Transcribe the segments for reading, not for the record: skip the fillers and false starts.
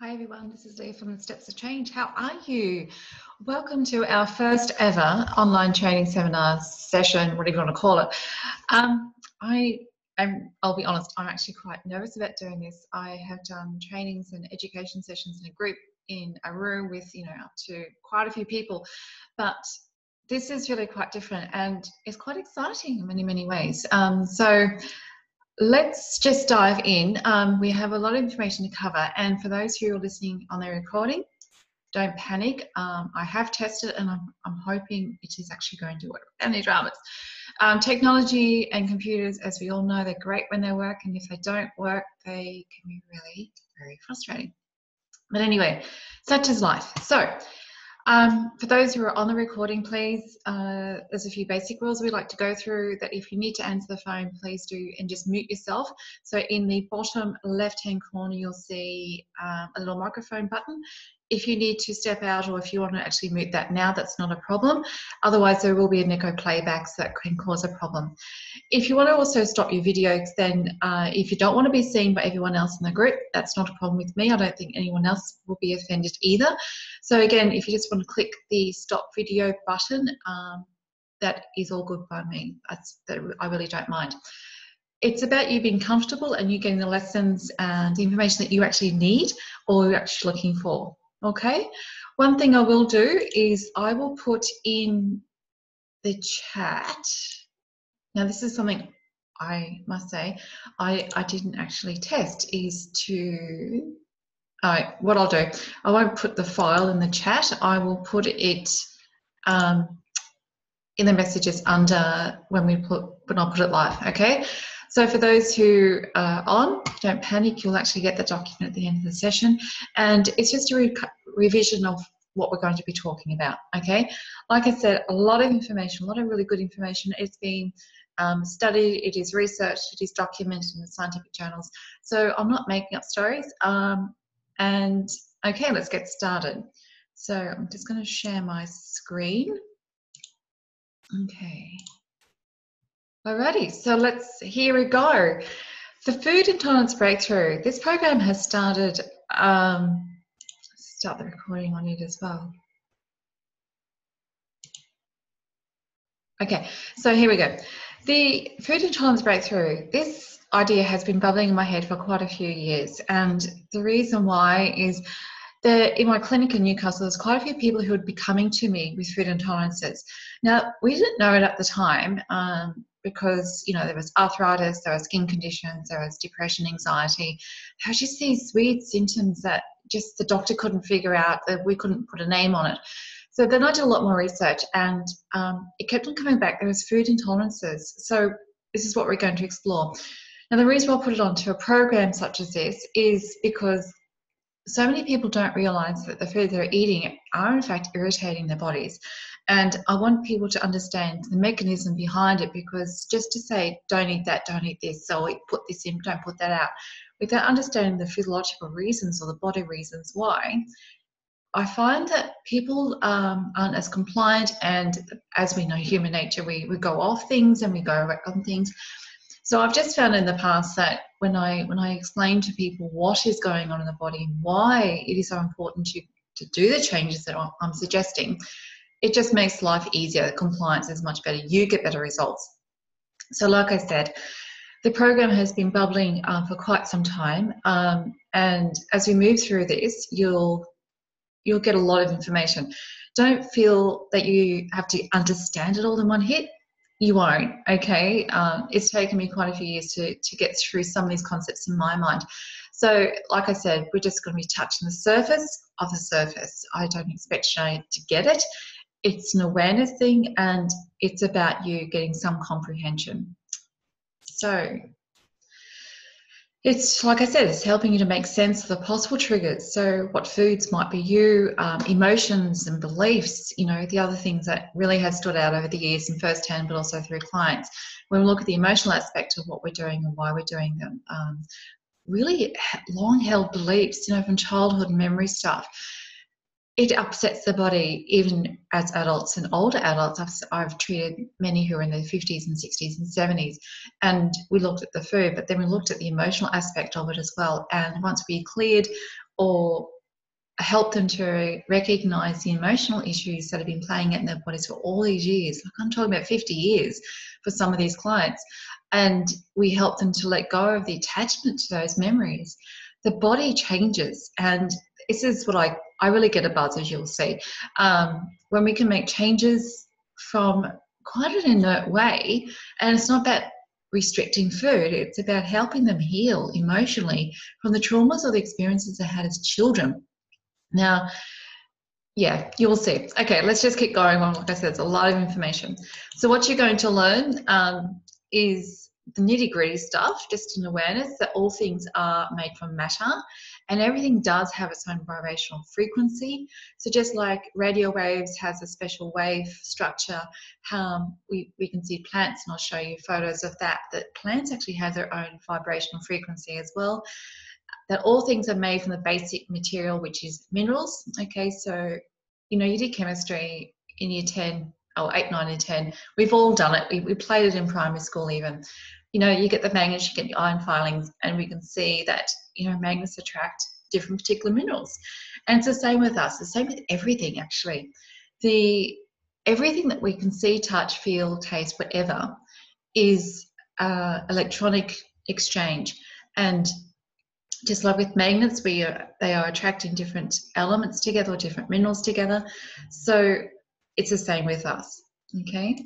Hi everyone, this is Leah from the Steps of Change. How are you? Welcome to our first ever online training seminar session, whatever you want to call it. I'll be honest, I'm actually quite nervous about doing this. I have done trainings and education sessions in a group in a room with, up to quite a few people, but this is really quite different and it's quite exciting in many, many ways. Let's just dive in. We have a lot of information to cover, and for those who are listening on the recording, don't panic. I have tested and I'm hoping it is actually going to work. Any dramas. Technology and computers, as we all know, they're great when they work, and if they don't work, they can be really very frustrating. But anyway, such is life. So for those who are on the recording, please, there's a few basic rules we'd like to go through, that if you need to answer the phone, please do, and just mute yourself. So in the bottom left-hand corner, you'll see a little microphone button. If you need to step out, or if you want to actually mute that now, that's not a problem. Otherwise, there will be an echo playback, so that can cause a problem. If you want to also stop your videos, then if you don't want to be seen by everyone else in the group, that's not a problem with me. I don't think anyone else will be offended either. So again, if you just want to click the stop video button, that is all good by me. I really don't mind. It's about you being comfortable and you getting the lessons and the information that you actually need or you're actually looking for. Okay? One thing I will do is I will put in the chat. Now, this is something I must say I didn't actually test, is to... what I'll do, I won't put the file in the chat. I will put it in the messages under when I'll put it live. Okay. So for those who are on, don't panic. You'll actually get the document at the end of the session, and it's just a revision of what we're going to be talking about. Okay. Like I said, a lot of information, a lot of really good information. It's been studied, it is researched, it is documented in the scientific journals. So I'm not making up stories. And okay, let's get started. So I'm just going to share my screen. Okay. Alrighty, so here we go. The Food Intolerance Breakthrough. This program has started, start the recording on it as well. Okay, so here we go. The Food Intolerance Breakthrough, this idea has been bubbling in my head for quite a few years, and the reason why is that in my clinic in Newcastle, there's quite a few people who would be coming to me with food intolerances. Now, we didn't know it at the time because, there was arthritis, there were skin conditions, there was depression, anxiety. There were just these weird symptoms that just the doctor couldn't figure out, that we couldn't put a name on it. So then I did a lot more research, and it kept on coming back. There was food intolerances. So this is what we're going to explore. Now, the reason I'll put it onto a program such as this is because so many people don't realise that the food they're eating are in fact irritating their bodies. And I want people to understand the mechanism behind it, because just to say, don't eat that, don't eat this, so put this in, don't put that out, without understanding the physiological reasons or the body reasons why, I find that people aren't as compliant, and as we know, human nature, we go off things and we go on things. So I've just found in the past that when I explain to people what is going on in the body and why it is so important to do the changes that I'm suggesting, it just makes life easier. The compliance is much better. You get better results. So like I said, the program has been bubbling for quite some time, and as we move through this, you'll get a lot of information. Don't feel that you have to understand it all in one hit. You won't, okay? It's taken me quite a few years to get through some of these concepts in my mind. So, like I said, we're just going to be touching the surface of the surface. I don't expect you to get it. It's an awareness thing, and it's about you getting some comprehension. So, it's, like I said, it's helping you to make sense of the possible triggers. So what foods might be you, emotions and beliefs, the other things that really have stood out over the years and firsthand, but also through clients. When we look at the emotional aspect of what we're doing and why we're doing them, really long-held beliefs, from childhood memory stuff. It upsets the body even as adults and older adults. I've treated many who are in their 50s and 60s and 70s, and we looked at the food, but then we looked at the emotional aspect of it as well. And once we cleared or help them to recognize the emotional issues that have been playing out in their bodies for all these years. Like, I'm talking about 50 years for some of these clients. And we help them to let go of the attachment to those memories. The body changes. And this is what I really get a buzz, as you'll see. When we can make changes from quite an inert way, and it's not about restricting food, it's about helping them heal emotionally from the traumas or the experiences they had as children. Now, yeah, you will see. Okay, let's just keep going on. Like I said, it's a lot of information. So what you're going to learn is the nitty-gritty stuff, just an awareness that all things are made from matter and everything does have its own vibrational frequency. So just like radio waves has a special wave structure, we can see plants, and I'll show you photos of that plants actually have their own vibrational frequency as well. That all things are made from the basic material, which is minerals. Okay, so you did chemistry in year 10, or 8, 9, and 10. We've all done it. We played it in primary school even. You get the magnets, you get the iron filings, and we can see that magnets attract different particular minerals. And it's the same with us. The same with everything, actually. Everything that we can see, touch, feel, taste, whatever, is electronic exchange. And just like with magnets, they are attracting different elements together or different minerals together. So it's the same with us, okay?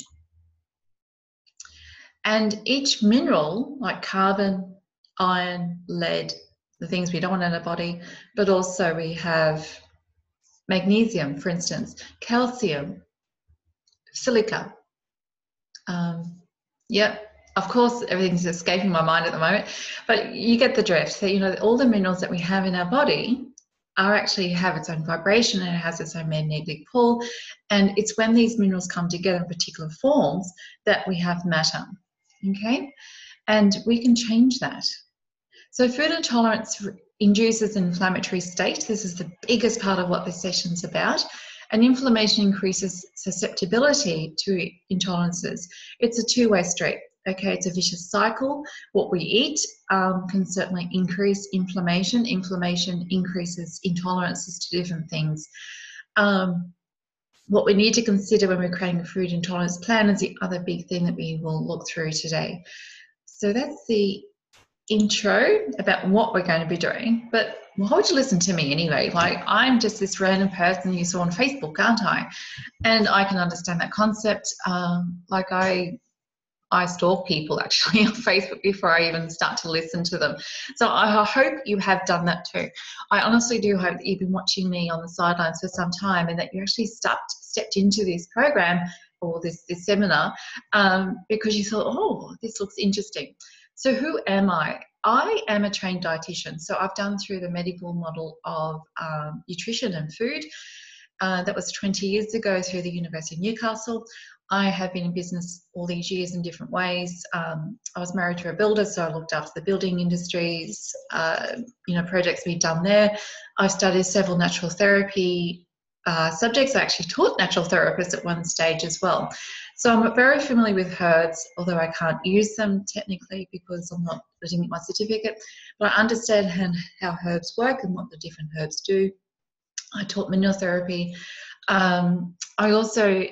And each mineral, like carbon, iron, lead, the things we don't want in our body, but also we have magnesium, for instance, calcium, silica. Yep. Of course, everything's escaping my mind at the moment, but you get the drift. So, all the minerals that we have in our body actually have its own vibration, and it has its own magnetic pull. And it's when these minerals come together in particular forms that we have matter, okay? And we can change that. So food intolerance induces an inflammatory state. This is the biggest part of what this session's about. And inflammation increases susceptibility to intolerances. It's a two-way street. Okay, it's a vicious cycle. What we eat can certainly increase inflammation. Inflammation increases intolerances to different things. What we need to consider when we're creating a food intolerance plan is the other big thing that we will look through today. So that's the intro about what we're going to be doing. But why would you listen to me anyway? Like, I'm just this random person you saw on Facebook, aren't I? And I can understand that concept. Like I stalk people actually on Facebook before I even start to listen to them. So I hope you have done that too. I honestly do hope that you've been watching me on the sidelines for some time and that you actually stepped into this program or this seminar because you thought, oh, this looks interesting. So who am I? I am a trained dietitian. So I've done through the medical model of nutrition and food. That was 20 years ago through the University of Newcastle. I have been in business all these years in different ways. I was married to a builder, so I looked after the building industries, projects we've done there. I studied several natural therapy subjects. I actually taught natural therapists at one stage as well. So I'm very familiar with herbs, although I can't use them technically because I didn't get my certificate, but I understand how herbs work and what the different herbs do. I taught mineral therapy. I also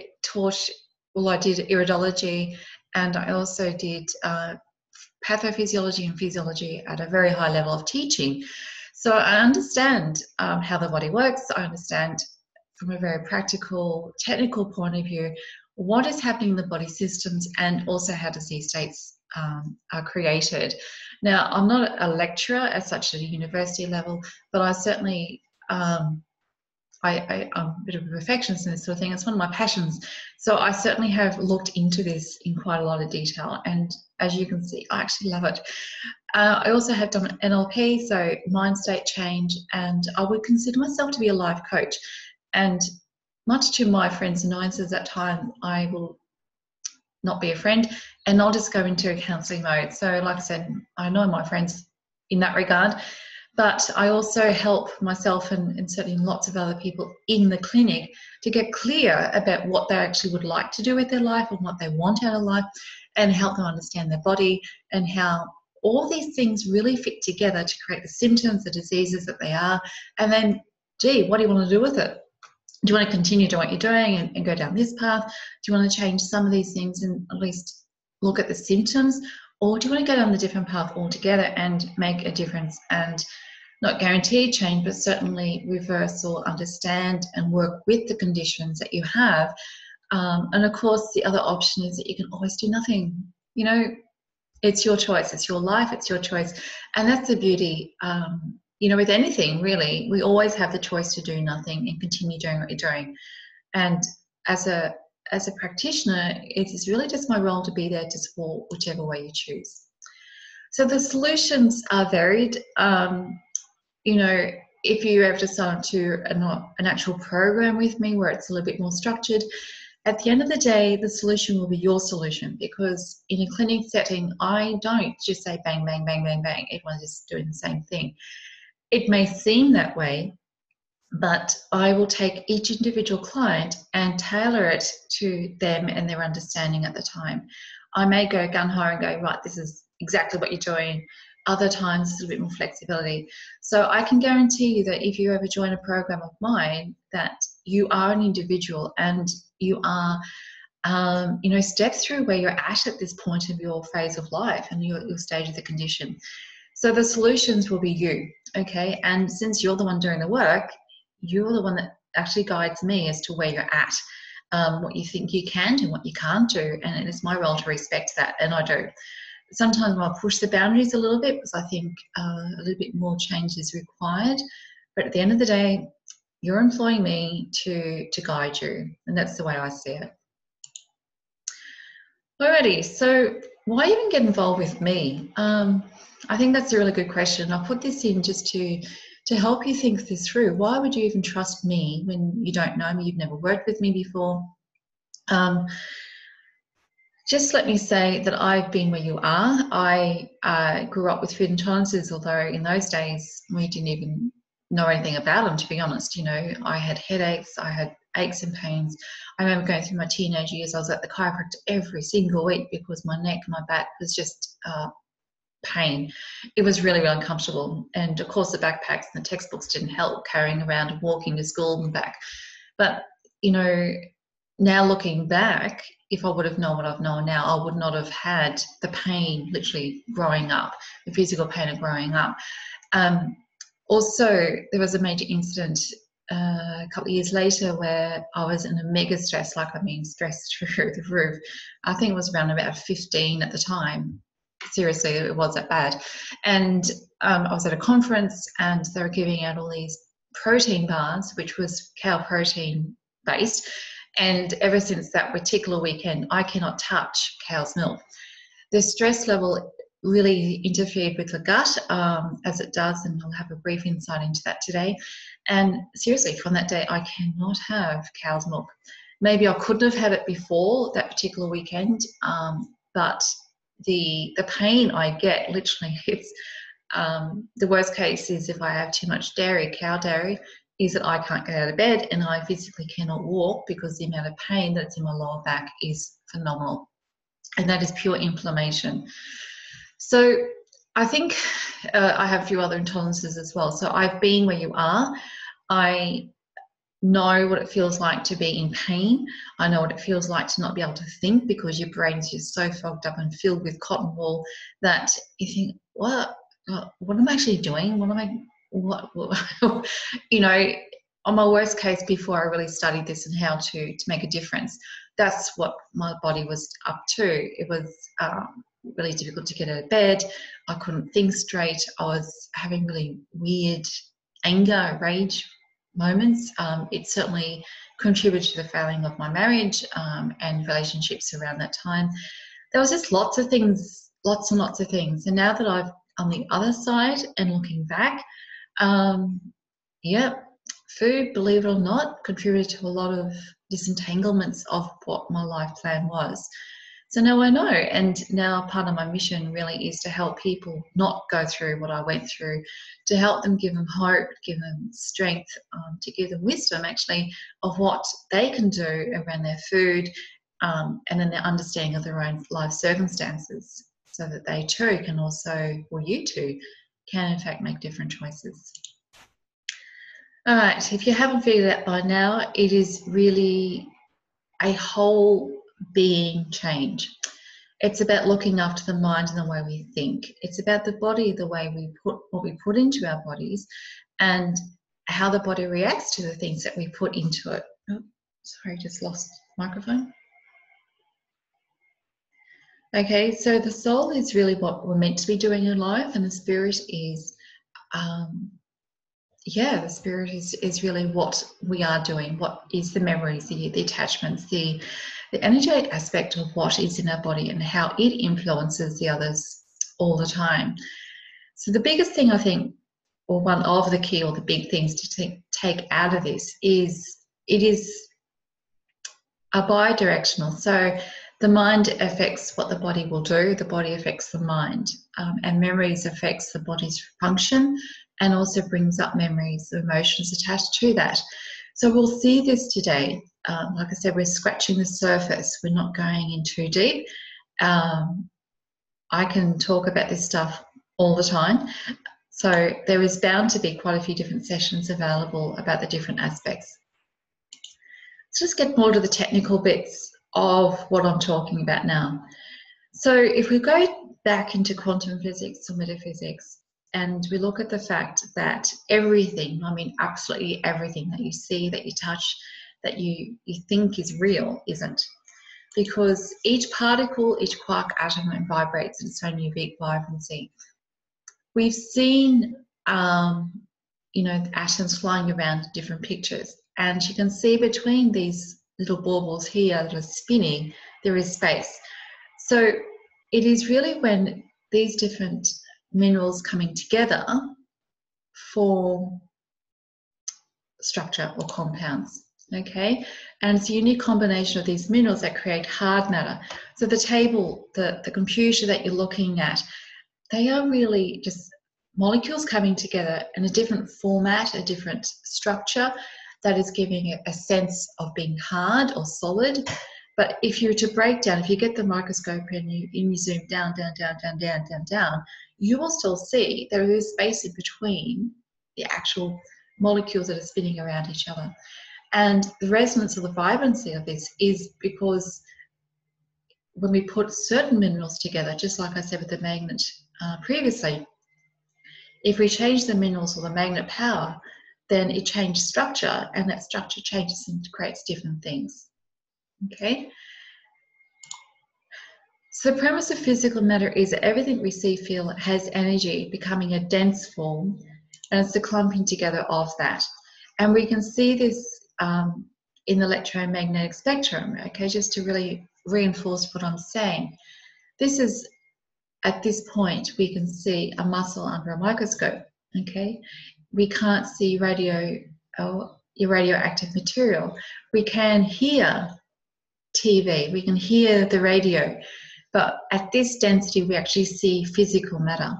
I did iridology, and I also did pathophysiology and physiology at a very high level of teaching. So I understand how the body works. I understand from a very practical, technical point of view, what is happening in the body systems and also how disease states are created. Now, I'm not a lecturer as such at a university level, but I certainly I'm a bit of a perfectionist in this sort of thing. It's one of my passions. So I certainly have looked into this in quite a lot of detail. And as you can see, I actually love it. I also have done NLP, so mind state change, and I would consider myself to be a life coach. And much to my friends' annoyances at time, I will not be a friend and I'll just go into a counselling mode. So like I said, I know my friends in that regard. But I also help myself and certainly lots of other people in the clinic to get clear about what they actually would like to do with their life and what they want out of life, and help them understand their body and how all these things really fit together to create the symptoms, the diseases that they are. And then, gee, what do you want to do with it? Do you want to continue doing what you're doing and go down this path? Do you want to change some of these things and at least look at the symptoms? Or do you want to go down the different path altogether and make a difference and not guarantee change, but certainly reverse or understand and work with the conditions that you have? And of course, the other option is that you can always do nothing. You know, it's your choice. It's your life. It's your choice. And that's the beauty. You know, with anything, really, we always have the choice to do nothing and continue doing what you're doing. And as a practitioner, it is really just my role to be there to support whichever way you choose. So the solutions are varied. You know, if you ever decide to an actual program with me where it's a little bit more structured, at the end of the day, the solution will be your solution, because in a clinic setting, I don't just say bang, bang, bang, bang, bang. Everyone's just doing the same thing. It may seem that way, but I will take each individual client and tailor it to them and their understanding at the time. I may go gung-ho and go, right, this is exactly what you're doing. Other times, there's a bit more flexibility. So I can guarantee you that if you ever join a program of mine, that you are an individual and you are, you know, step through where you're at this point of your phase of life and your stage of the condition. So the solutions will be you, okay? And since you're the one doing the work, you're the one that actually guides me as to where you're at, what you think you can do, what you can't do, and it's my role to respect that, and I do. Sometimes I'll push the boundaries a little bit because I think a little bit more change is required, but at the end of the day, you're employing me to guide you, and that's the way I see it. Alrighty, so why even get involved with me? I think that's a really good question. I'll put this in just to help you think this through. Why would you even trust me when you don't know me, you've never worked with me before? Just let me say that I've been where you are. I grew up with food intolerances, although in those days we didn't even know anything about them, to be honest. You know, I had headaches, I had aches and pains. I remember going through my teenage years, I was at the chiropractor every single week because my neck and my back was just pain. It was really, really uncomfortable. And of course the backpacks and the textbooks didn't help, carrying around and walking to school and back. But, you know, now looking back, if I would have known what I've known now, I would not have had the pain literally growing up, the physical pain of growing up. Also, there was a major incident a couple of years later where I was in a mega stress, stress through the roof. I think it was around about 15 at the time. Seriously, it was that bad. And I was at a conference and they were giving out all these protein bars, which was cow protein based. And ever since that particular weekend, I cannot touch cow's milk. The stress level really interfered with the gut, as it does, and I'll have a brief insight into that today. And seriously, from that day, I cannot have cow's milk. Maybe I couldn't have had it before that particular weekend, but the pain I get, literally, it's the worst case is if I have too much dairy, cow dairy, is that I can't get out of bed and I physically cannot walk because the amount of pain that's in my lower back is phenomenal. And that is pure inflammation. So I think I have a few other intolerances as well. So I've been where you are. I know what it feels like to be in pain. I know what it feels like to not be able to think because your brain's just so fogged up and filled with cotton wool that you think, what am I actually doing? What you know, on my worst case, before I really studied this and how to make a difference, that's what my body was up to. It was really difficult to get out of bed. I couldn't think straight. I was having really weird anger, rage moments. It certainly contributed to the failing of my marriage and relationships around that time. There was just lots of things, lots and lots of things. And now that I've on the other side and looking back, yeah, food, believe it or not, contributed to a lot of disentanglements of what my life plan was. So now I know, and now part of my mission really is to help people not go through what I went through, to help them, give them hope, give them strength, to give them wisdom actually of what they can do around their food, and then their understanding of their own life circumstances. so that they too can also, or you too, can in fact make different choices. All right, if you haven't figured it out by now, it is really a whole being change. It's about looking after the mind and the way we think. It's about the body, the way we put what we put into our bodies, and how the body reacts to the things that we put into it. Oh, sorry, just lost microphone. Okay, so the soul is really what we're meant to be doing in life, and the spirit is, the spirit is really what we are doing. What is the memories, the attachments, the energetic aspect of what is in our body and how it influences the others all the time. So the biggest thing I think, or one of the key or the big things to take out of this is it is a bi-directional. So the mind affects what the body will do, the body affects the mind, and memories affects the body's function and also brings up memories, emotions attached to that. So we'll see this today. Like I said, we're scratching the surface. We're not going in too deep. I can talk about this stuff all the time. So there is bound to be quite a few different sessions available about the different aspects. Let's just get more to the technical bits of what I'm talking about now. So if we go back into quantum physics or metaphysics, and we look at the fact that everything, I mean absolutely everything that you see, that you touch, that you think is real, isn't. Because each particle, each quark atom vibrates in its own unique vibrancy. We've seen, atoms flying around in different pictures, and you can see between these little baubles here that are spinning, there is space. So it is really when these different minerals coming together form structure or compounds, okay? And it's a unique combination of these minerals that create hard matter. So the table, the computer that you're looking at, they are really just molecules coming together in a different format, a different structure that is giving it a sense of being hard or solid. But if you were to break down, if you get the microscope and you zoom down, you will still see there is space in between the actual molecules that are spinning around each other. And the resonance or the vibrancy of this is because when we put certain minerals together, just like I said with the magnet previously, if we change the minerals or the magnet power, then it changes structure, and that structure changes and creates different things. Okay? So the premise of physical matter is that everything we see, feel, has energy becoming a dense form, and it's the clumping together of that. And we can see this in the electromagnetic spectrum, okay, just to really reinforce what I'm saying. This is, at this point, we can see a muscle under a microscope, okay? We can't see radioactive material. We can hear TV, we can hear the radio, but at this density, we actually see physical matter.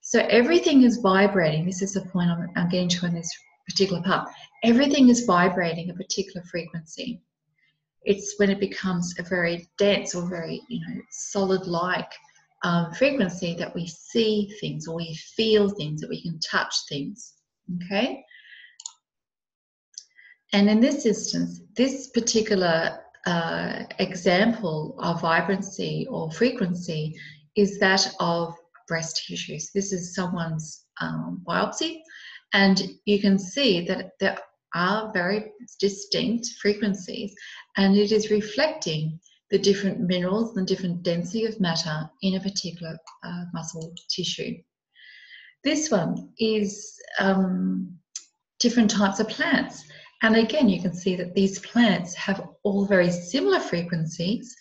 So everything is vibrating. This is the point I'm getting to in this particular part. Everything is vibrating a particular frequency. It's when it becomes a very dense or very, solid-like frequency that we see things, or we feel things, that we can touch things, okay? And in this instance, this particular example of vibrancy or frequency is that of breast tissues. This is someone's biopsy, and you can see that there are very distinct frequencies, and it is reflecting the different minerals and different density of matter in a particular muscle tissue. This one is different types of plants. And again, you can see that these plants have all very similar frequencies,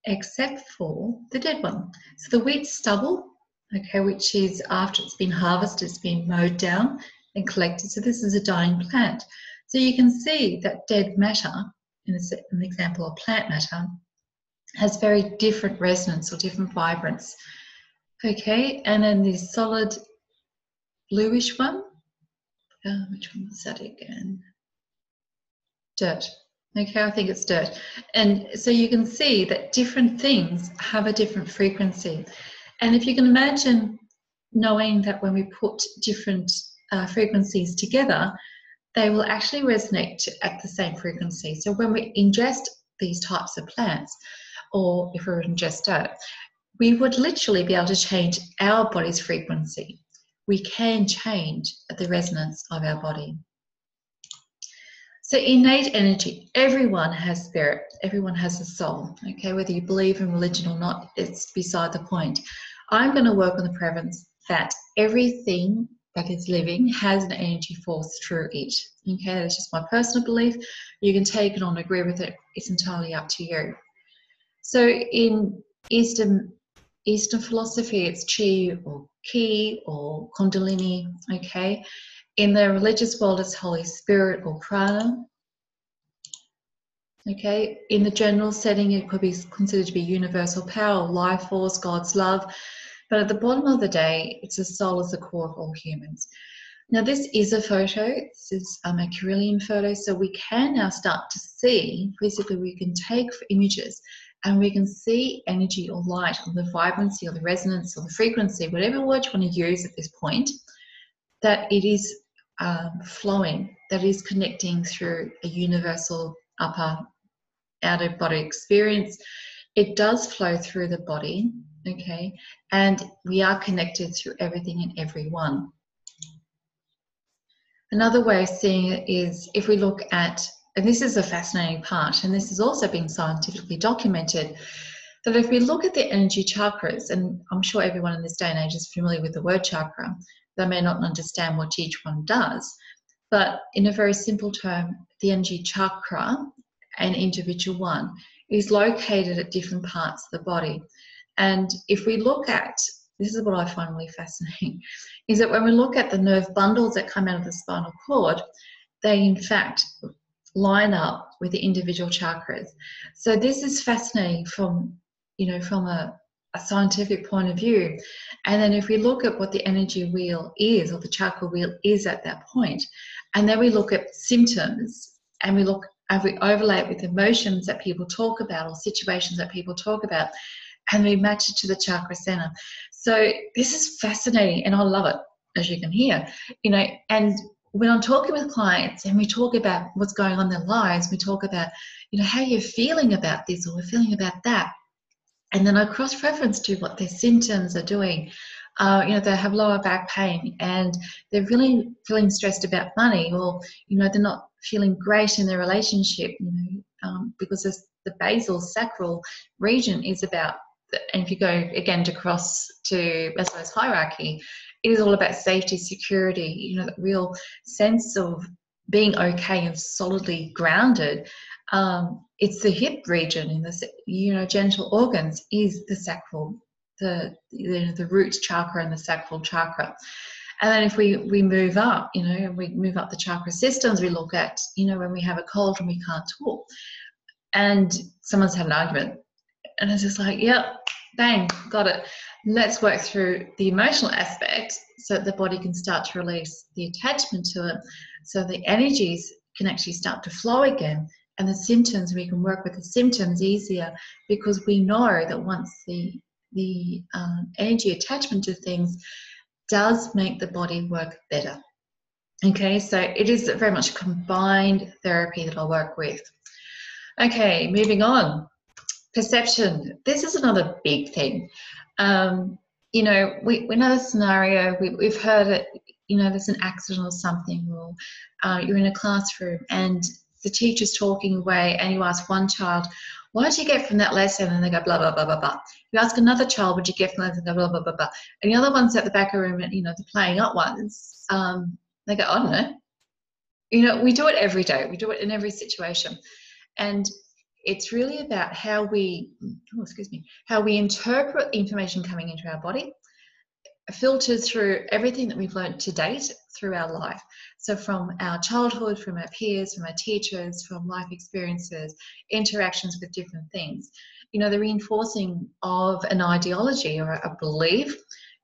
except for the dead one. So the wheat stubble, okay, which is after it's been harvested, it's been mowed down and collected. So this is a dying plant. So you can see that dead matter, in an example of plant matter, has very different resonance or different vibrance. Okay, and then the solid bluish one, which one was that again? Dirt. Okay, I think it's dirt. And so you can see that different things have a different frequency. And if you can imagine knowing that when we put different frequencies together, they will actually resonate at the same frequency. So when we ingest these types of plants, or if we ingest dirt, we would literally be able to change our body's frequency. We can change the resonance of our body. So innate energy, everyone has spirit, everyone has a soul, okay? Whether you believe in religion or not, it's beside the point. I'm going to work on the prevalence that everything that is living has an energy force through it, okay? That's just my personal belief. You can take it on, agree with it, it's entirely up to you. So in Eastern philosophy, it's chi or ki or kundalini, okay? In the religious world, it's Holy Spirit or prana. Okay, in the general setting, it could be considered to be universal power, life force, God's love. But at the bottom of the day, it's the soul as the core of all humans. Now, this is a photo. This is a Carillion photo. So we can now start to see, physically, we can take images and we can see energy or light or the vibrancy or the resonance or the frequency, whatever word you want to use at this point, that it is flowing, that is connecting through a universal upper outer body experience. It does flow through the body, okay, and we are connected through everything and everyone. Another way of seeing it is if we look at, and this is a fascinating part, and this has also been scientifically documented, that if we look at the energy chakras, and I'm sure everyone in this day and age is familiar with the word chakra, they may not understand what each one does, but in a very simple term, the energy chakra, an individual one, is located at different parts of the body. And if we look at, this is what I find really fascinating, is that when we look at the nerve bundles that come out of the spinal cord, they in fact line up with the individual chakras. So this is fascinating from, from a scientific point of view. And then if we look at what the energy wheel is, or the chakra wheel is at that point, and then we look at symptoms, and we overlay it with emotions that people talk about or situations that people talk about, and we match it to the chakra center. So this is fascinating, and I love it, as you can hear, and when I'm talking with clients and we talk about what's going on in their lives, we talk about, how you're feeling about this or we're feeling about that. And then I cross-reference to what their symptoms are doing. They have lower back pain and they're really feeling stressed about money, or, they're not feeling great in their relationship, because the basal sacral region is about, and if you go again to cross to Maslow's hierarchy, it is all about safety, security, that real sense of being okay and solidly grounded. It's the hip region in the genital organs is the sacral, the root chakra and the sacral chakra. And then if we move up, we move up the chakra systems, we look at, when we have a cold and we can't talk and someone's had an argument, and it's just like, yep, bang, got it. Let's work through the emotional aspect so that the body can start to release the attachment to it, so the energies can actually start to flow again, and the symptoms, we can work with the symptoms easier, because we know that once the energy attachment to things does make the body work better. Okay, so it is very much combined therapy that I'll work with. Okay, moving on. Perception. This is another big thing. We know the scenario, we've heard it, there's an accident or something, or you're in a classroom and the teacher's talking away and you ask one child, what did you get from that lesson? And they go, blah, blah, blah, blah, blah. You ask another child, what did you get from that lesson? They go, blah, blah, blah, blah. And the other ones at the back of the room, the playing up ones, they go, I don't know. We do it every day. We do it in every situation. And it's really about how we interpret information coming into our body, filters through everything that we've learned to date through our life. So from our childhood, from our peers, from our teachers, from life experiences, interactions with different things. The reinforcing of an ideology or a belief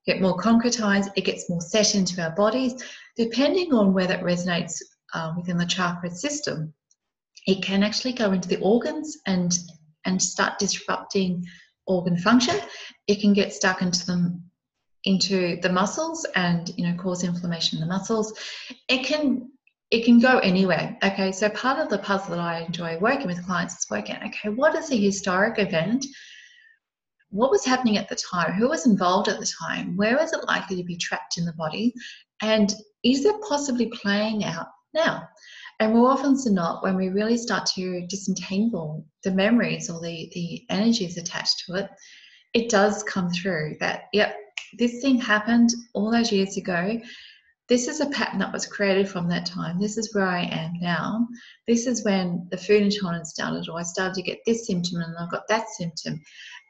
get more concretized, it gets more set into our bodies, depending on where that resonates within the chakra system. It can actually go into the organs and start disrupting organ function. It can get stuck into the muscles and, you know, cause inflammation in the muscles. It can go anywhere. Okay, so part of the puzzle that I enjoy working with clients is working out, okay, what is a historic event? What was happening at the time? Who was involved at the time? Where was it likely to be trapped in the body? And is it possibly playing out now? And more often than not, when we really start to disentangle the memories or the energies attached to it, it does come through that, yep, this thing happened all those years ago. This is a pattern that was created from that time. This is where I am now. This is when the food intolerance started, or I started to get this symptom and I've got that symptom.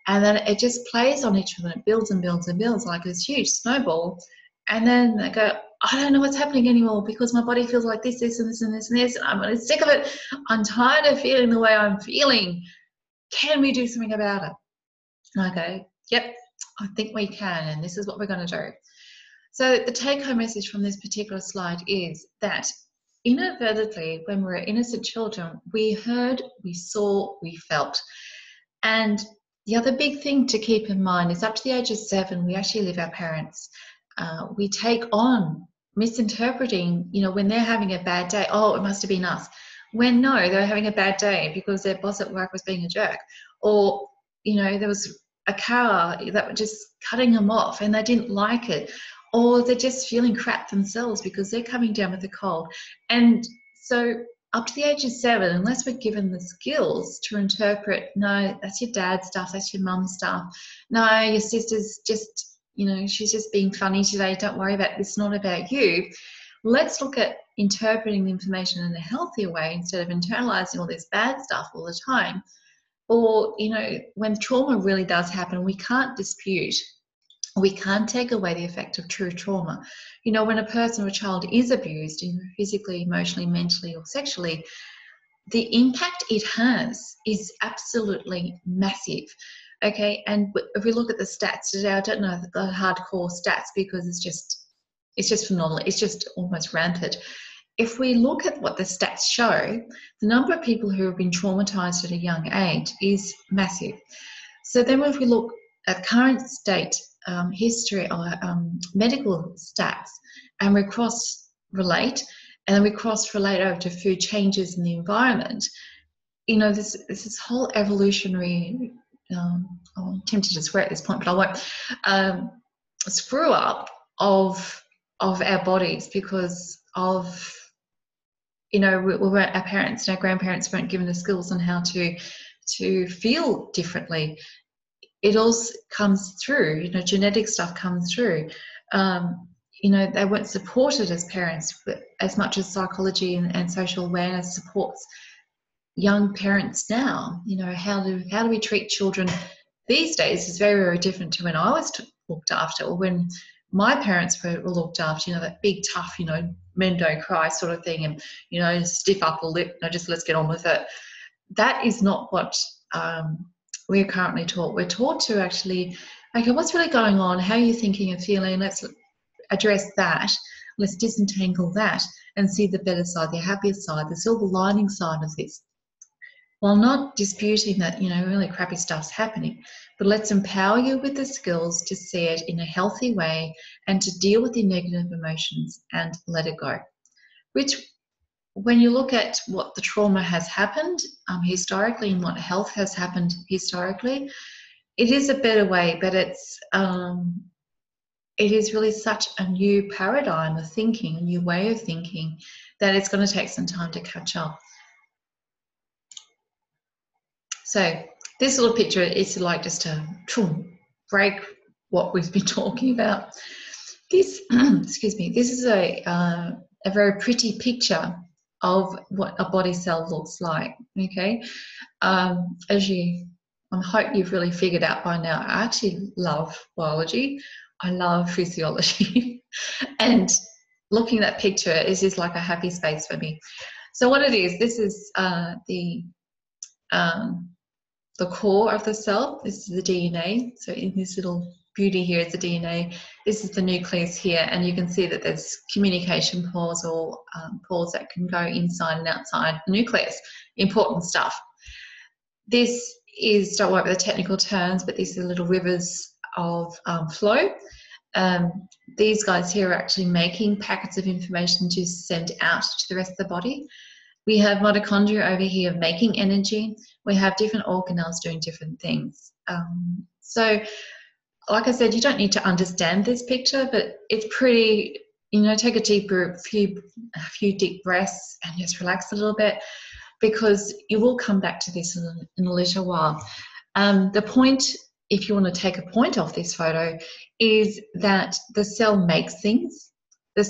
And then it just plays on each other and it builds and builds and builds like this huge snowball. And then I go, I don't know what's happening anymore because my body feels like this, this, and this, and this, and this. And I'm really sick of it. I'm tired of feeling the way I'm feeling. Can we do something about it? And I go, yep, I think we can. And this is what we're going to do. So the take-home message from this particular slide is that inadvertently, when we're innocent children, we heard, we saw, we felt. And the other big thing to keep in mind is up to the age of 7, we actually live our parents. We take on misinterpreting, you know, when they're having a bad day, oh, it must have been us. When no, they were having a bad day because their boss at work was being a jerk. Or, you know, there was a car that was just cutting them off and they didn't like it. Or they're just feeling crap themselves because they're coming down with a cold. And so up to the age of 7, unless we're given the skills to interpret, no, that's your dad's stuff, that's your mum's stuff. No, your sister's just, you know, she's just being funny today. Don't worry about it. It's not about you. Let's look at interpreting the information in a healthier way instead of internalizing all this bad stuff all the time. Or, you know, when trauma really does happen, we can't dispute, we can't take away the effect of true trauma. You know, when a person or a child is abused, you know, physically, emotionally, mentally, or sexually, the impact it has is absolutely massive. Okay, and if we look at the stats today, I don't know the hardcore stats because it's just phenomenal. It's just almost rampant. If we look at what the stats show, the number of people who have been traumatized at a young age is massive. So then if we look at current state history or medical stats, and we cross-relate, and then we cross-relate over to food changes in the environment, you know, this whole evolutionary, I'm tempted to swear at this point, but I won't, screw up of our bodies because of, you know, our parents and our grandparents weren't given the skills on how to feel differently. It all comes through, you know, genetic stuff comes through. You know, they weren't supported as parents as much as psychology and social awareness supports young parents now. You know, how do we treat children these days is very, very different to when I was looked after, or when my parents were looked after, you know, that big tough, you know, men don't cry sort of thing, and, you know, stiff upper lip, you know, just let's get on with it. That is not what we're currently taught. We're taught to actually, okay, what's really going on? How are you thinking and feeling? Let's address that. Let's disentangle that and see the better side, the happier side, the silver lining side of this. While not disputing that, you know, really crappy stuff's happening, but let's empower you with the skills to see it in a healthy way and to deal with the negative emotions and let it go. Which, when you look at what the trauma has happened historically and what health has happened historically, it is a better way, but it is really such a new paradigm of thinking, a new way of thinking, that it's going to take some time to catch up. So this little picture is like just to break what we've been talking about. This, excuse me, this is a very pretty picture of what a body cell looks like, okay? As I hope you've really figured out by now, I actually love biology. I love physiology. And looking at that picture is just like a happy space for me. So what it is, this is the core of the cell. This is the DNA. So in this little beauty here is the DNA. This is the nucleus here, and you can see that there's communication pores or pores that can go inside and outside the nucleus. Important stuff. This is, don't worry about the technical terms, but these are little rivers of flow. These guys here are actually making packets of information to send out to the rest of the body. We have mitochondria over here making energy. We have different organelles doing different things. So, like I said, you don't need to understand this picture, but it's pretty, you know, take a few deep breaths and just relax a little bit, because you will come back to this in a little while. The point, if you want to take a point off this photo, is that the cell makes things. The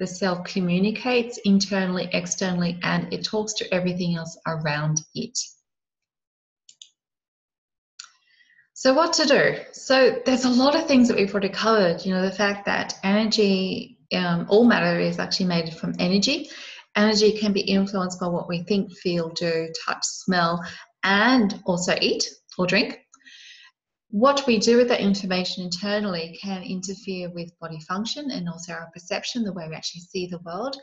cell communicates internally, externally, and it talks to everything else around it. So what to do? So there's a lot of things that we've already covered. You know, the fact that energy, all matter is actually made from energy. Energy can be influenced by what we think, feel, do, touch, smell, and also eat or drink. What we do with that information internally can interfere with body function and also our perception, the way we actually see the world.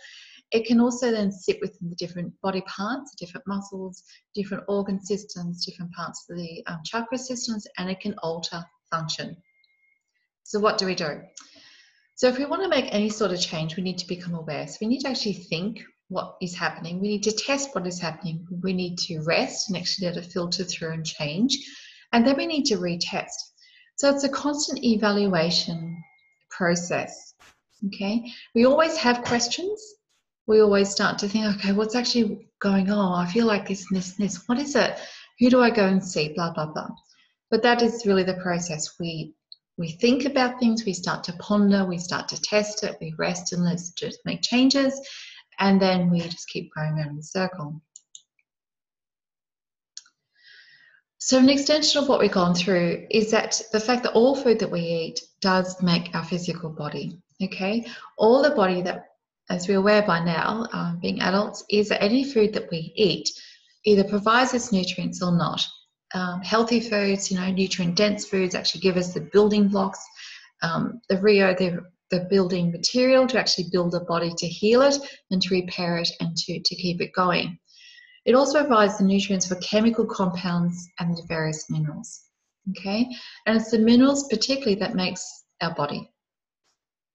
It can also then sit within the different body parts, different muscles, different organ systems, different parts of the chakra systems, and it can alter function. So what do we do? So if we want to make any sort of change, we need to become aware. So we need to actually think what is happening. We need to test what is happening. We need to rest and actually let it filter through and change. And then we need to retest. So it's a constant evaluation process, okay? We always have questions. We always start to think, okay, what's actually going on? I feel like this and this and this. What is it? Who do I go and see? Blah, blah, blah. But that is really the process. We think about things, we start to ponder, we start to test it, we rest and let's just make changes, and then we just keep going around in a circle. So an extension of what we've gone through is that the fact that all food that we eat does make our physical body, okay? All the body that, as we're aware by now, being adults, is that any food that we eat either provides us nutrients or not. Healthy foods, you know, nutrient-dense foods actually give us the building blocks, the building material to actually build the body, to heal it and to repair it and to keep it going. It also provides the nutrients for chemical compounds and the various minerals, okay? And it's the minerals particularly that makes our body.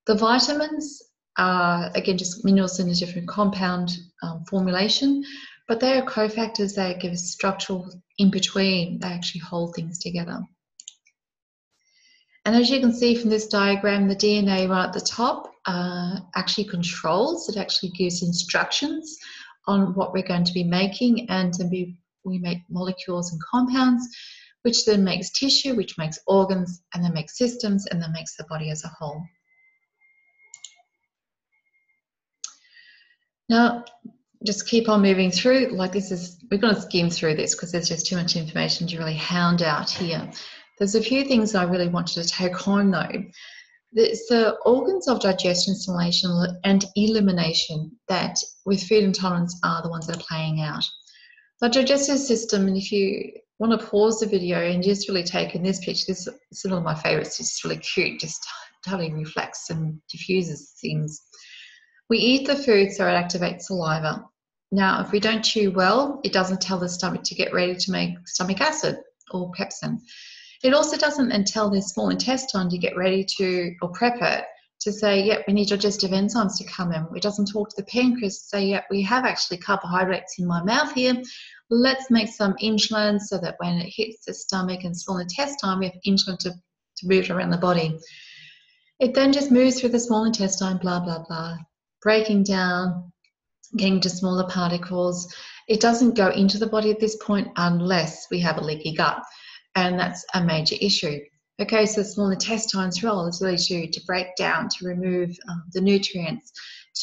The vitamins are, again, just minerals in a different compound formulation, but they are cofactors. They give us structural in between. They actually hold things together. And as you can see from this diagram, the DNA right at the top actually controls. It actually gives instructions on what we're going to be making, and we make molecules and compounds, which then makes tissue, which makes organs, and then makes systems, and then makes the body as a whole. Now, just keep on moving through. Like this is, we're going to skim through this because there's just too much information to really hound out here. There's a few things I really want you to take home though. It's the organs of digestion, assimilation, and elimination that with food intolerance are the ones that are playing out. The digestive system, and if you want to pause the video and just really take in this picture, this is one of my favorites, it's really cute, just totally reflects and diffuses things. We eat the food so it activates saliva. Now, if we don't chew well, it doesn't tell the stomach to get ready to make stomach acid or pepsin. It also doesn't then tell the small intestine to get ready to, or prep it, to say, yep, we need digestive enzymes to come in. It doesn't talk to the pancreas to say, yep, we have actually carbohydrates in my mouth here. Let's make some insulin so that when it hits the stomach and small intestine, we have insulin to move around the body. It then just moves through the small intestine, blah, blah, blah, breaking down, getting to smaller particles. It doesn't go into the body at this point unless we have a leaky gut. And that's a major issue. Okay, so the small intestine's role is really to break down, to remove the nutrients,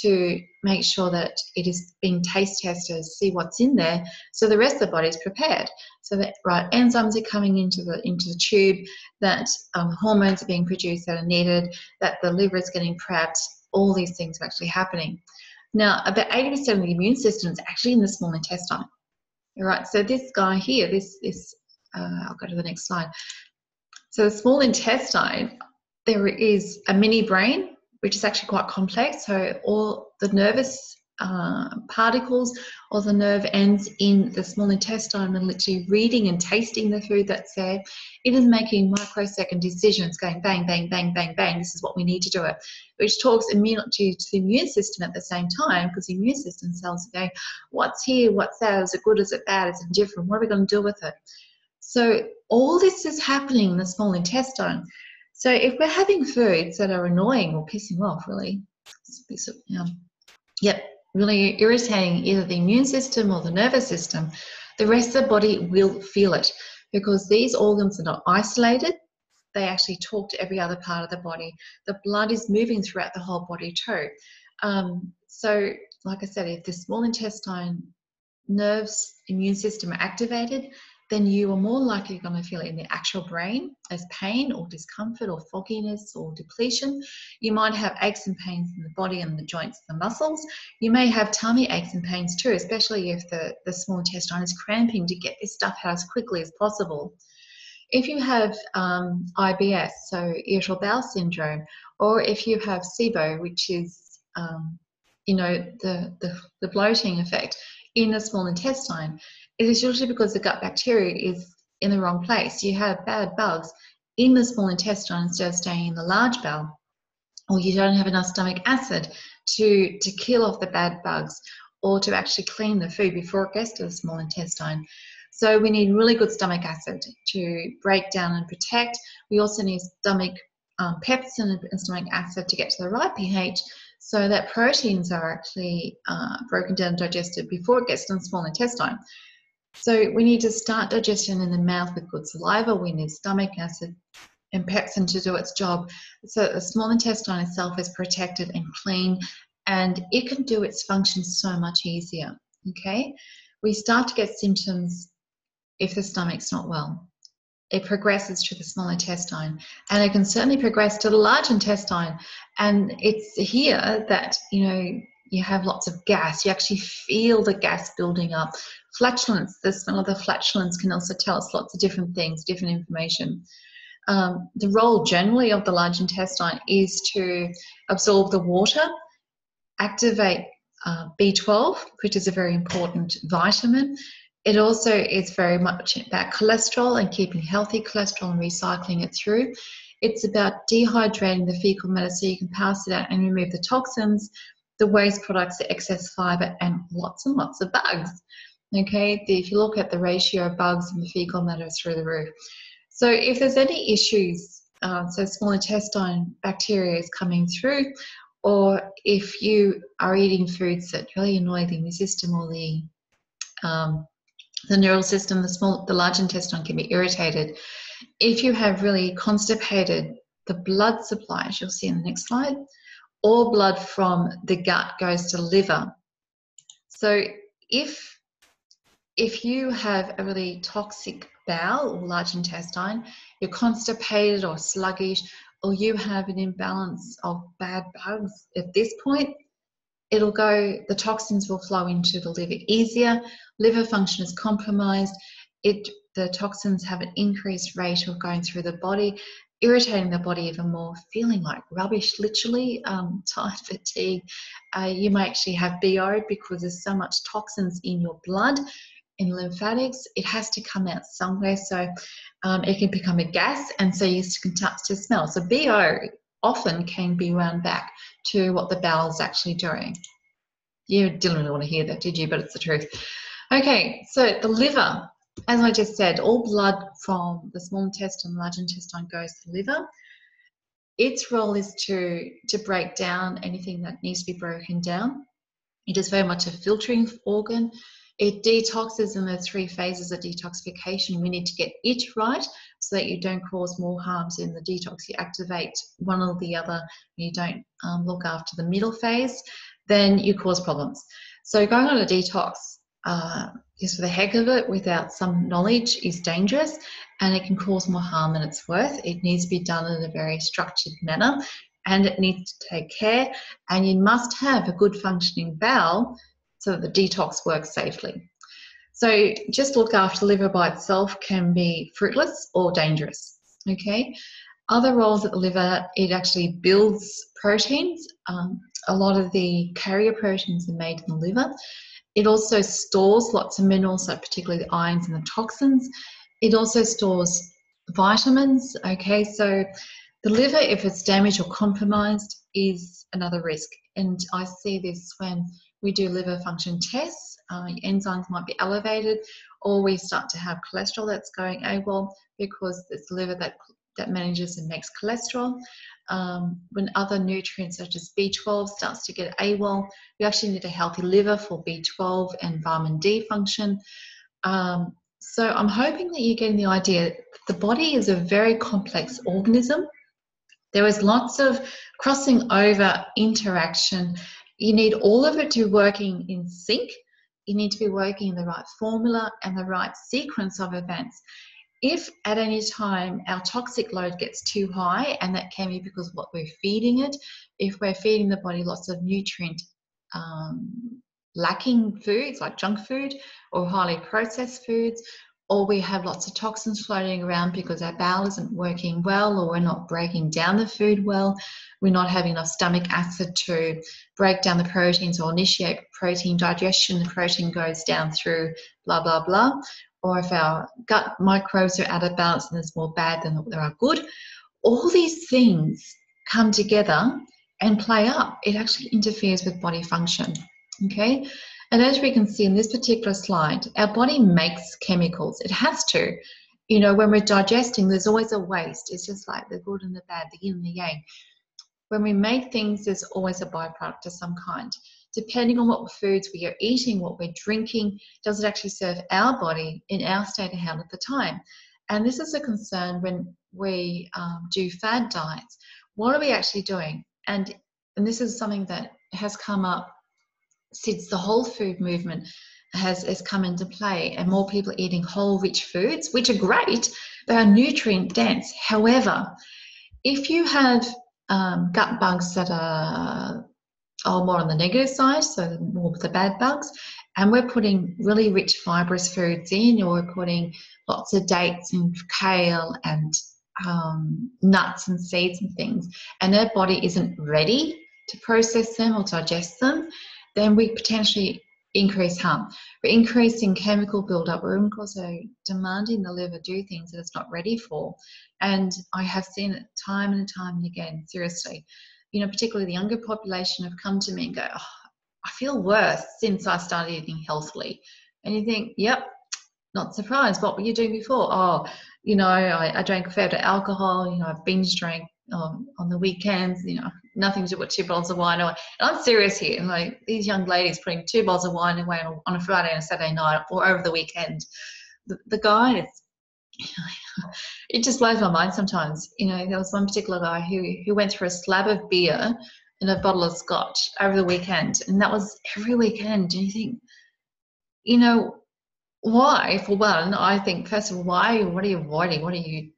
to make sure that it is being taste tested, see what's in there, so the rest of the body is prepared. So that right enzymes are coming into the tube, that hormones are being produced that are needed, that the liver is getting prepped. All these things are actually happening. Now, about 80% of the immune system is actually in the small intestine. All right, so this guy here, I'll go to the next slide. So the small intestine, there is a mini brain, which is actually quite complex. So all the nervous particles or the nerve ends in the small intestine and literally reading and tasting the food that's there. It is making microsecond decisions, going bang, bang, bang, bang, bang. This is what we need to do it, which talks immediately to the immune system at the same time, because the immune system cells are going, what's here, what's that, is it good, is it bad, is it different, what are we going to do with it? So all this is happening in the small intestine. So if we're having foods that are annoying or pissing off, really, really irritating either the immune system or the nervous system, the rest of the body will feel it, because these organs are not isolated. They actually talk to every other part of the body. The blood is moving throughout the whole body too. So like I said, if the small intestine, nerves, immune system are activated, then you are more likely going to feel it in the actual brain as pain or discomfort or fogginess or depletion. You might have aches and pains in the body and the joints and the muscles. You may have tummy aches and pains too, especially if the small intestine is cramping to get this stuff out as quickly as possible. If you have IBS, so irritable bowel syndrome, or if you have SIBO, which is the bloating effect in the small intestine, it is usually because the gut bacteria is in the wrong place. You have bad bugs in the small intestine instead of staying in the large bowel, or you don't have enough stomach acid to kill off the bad bugs or to actually clean the food before it gets to the small intestine. So we need really good stomach acid to break down and protect. We also need stomach pepsin and stomach acid to get to the right pH, so that proteins are actually broken down and digested before it gets to the small intestine. So we need to start digestion in the mouth with good saliva. We need stomach acid and pepsin to do its job, so that the small intestine itself is protected and clean, and it can do its function so much easier. Okay, we start to get symptoms if the stomach's not well. It progresses to the small intestine, and it can certainly progress to the large intestine. And it's here that you have lots of gas. You actually feel the gas building up. Flatulence, the smell of the flatulence can also tell us lots of different things, different information. The role generally of the large intestine is to absorb the water, activate B12, which is a very important vitamin. It also is very much about cholesterol and keeping healthy cholesterol and recycling it through. It's about dehydrating the fecal matter so you can pass it out and remove the toxins, the waste products, the excess fiber, and lots of bugs. Okay, if you look at the ratio of bugs in the fecal matter, it's through the roof. So if there's any issues, so small intestine bacteria is coming through, or if you are eating foods that really annoy the immune system or the neural system, the large intestine can be irritated. If you have really constipated the blood supply, as you'll see in the next slide, all blood from the gut goes to the liver. So if you have a really toxic bowel or large intestine, you're constipated or sluggish, or you have an imbalance of bad bugs, at this point, the toxins will flow into the liver easier. Liver function is compromised. The toxins have an increased rate of going through the body, irritating the body even more, feeling like rubbish, literally, tired, fatigue. You may actually have BO because there's so much toxins in your blood, in lymphatics. It has to come out somewhere, so it can become a gas, and so you can start to smell. So BO often can be wound back to what the bowel is actually doing. You didn't really want to hear that, did you? But it's the truth. Okay, so the liver, as I just said, all blood from the small intestine, large intestine goes to the liver. Its role is to break down anything that needs to be broken down. It is very much a filtering organ. It detoxes in the 3 phases of detoxification. We need to get it right so that you don't cause more harms in the detox. You activate one or the other, and you don't look after the middle phase, then you cause problems. So going on a detox just for the heck of it without some knowledge is dangerous, and it can cause more harm than it's worth. It needs to be done in a very structured manner, and it needs to take care, and you must have a good functioning bowel so that the detox works safely. So just look after the liver by itself can be fruitless or dangerous. Okay. Other roles of the liver, it actually builds proteins. a lot of the carrier proteins are made in the liver. It also stores lots of minerals, so particularly the ions and the toxins. It also stores vitamins. Okay, so the liver, if it's damaged or compromised, is another risk. And I see this when we do liver function tests. Enzymes might be elevated, or we start to have cholesterol that's going AWOL because it's the liver that manages and makes cholesterol. When other nutrients such as B12 starts to get AWOL, we actually need a healthy liver for B12 and vitamin D function. So I'm hoping that you're getting the idea that the body is a very complex organism. There is lots of crossing over interaction. You need all of it to be working in sync. You need to be working in the right formula and the right sequence of events. If at any time our toxic load gets too high, and that can be because of what we're feeding it, if we're feeding the body lots of nutrient lacking foods like junk food or highly processed foods, or we have lots of toxins floating around because our bowel isn't working well, or we're not breaking down the food well, we're not having enough stomach acid to break down the proteins or initiate protein digestion, the protein goes down through blah, blah, blah. Or if our gut microbes are out of balance and there's more bad than there are good, all these things come together and play up. It actually interferes with body function, okay? And as we can see in this particular slide, our body makes chemicals. It has to. You know, when we're digesting, there's always a waste. It's just like the good and the bad, the yin and the yang. When we make things, there's always a byproduct of some kind. Depending on what foods we are eating, what we're drinking, does it actually serve our body in our state of health at the time? And this is a concern when we do fad diets. What are we actually doing? And this is something that has come up since the whole food movement has come into play, and more people are eating whole rich foods, which are great. They are nutrient dense. However, if you have gut bugs that are more on the negative side, so more the bad bugs, and we're putting really rich fibrous foods in, or we're putting lots of dates and kale and nuts and seeds and things, and their body isn't ready to process them or digest them, then we potentially increase harm. We're increasing chemical buildup. We're also demanding the liver do things that it's not ready for. And I have seen it time and time and again, seriously. You know, particularly the younger population have come to me and go, oh, I feel worse since I started eating healthily. And you think, yep, not surprised. What were you doing before? Oh, you know, I drank a fair bit of alcohol. You know, I binge drank on the weekends. You know, nothing to do with 2 bottles of wine. And I'm serious here. And like these young ladies putting 2 bottles of wine away on a Friday and a Saturday night or over the weekend. The guy, it just blows my mind sometimes. You know, there was one particular guy who went through a slab of beer and a bottle of scotch over the weekend, and that was every weekend. And you think, you know, why? For one, I think first of all, why? What are you avoiding? What are you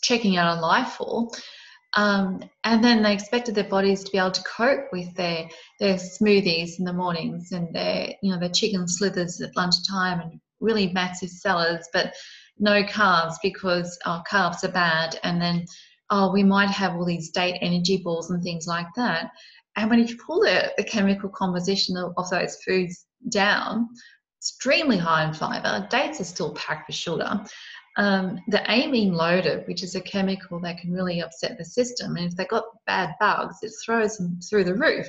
checking out on life for? And then they expected their bodies to be able to cope with their smoothies in the mornings and their chicken slithers at lunchtime and really massive salads, but no carbs because carbs are bad. And then we might have all these date energy balls and things like that. And when you pull the chemical composition of those foods down, extremely high in fiber, dates are still packed with sugar. The amine loaded, which is a chemical that can really upset the system, and if they've got bad bugs, it throws them through the roof.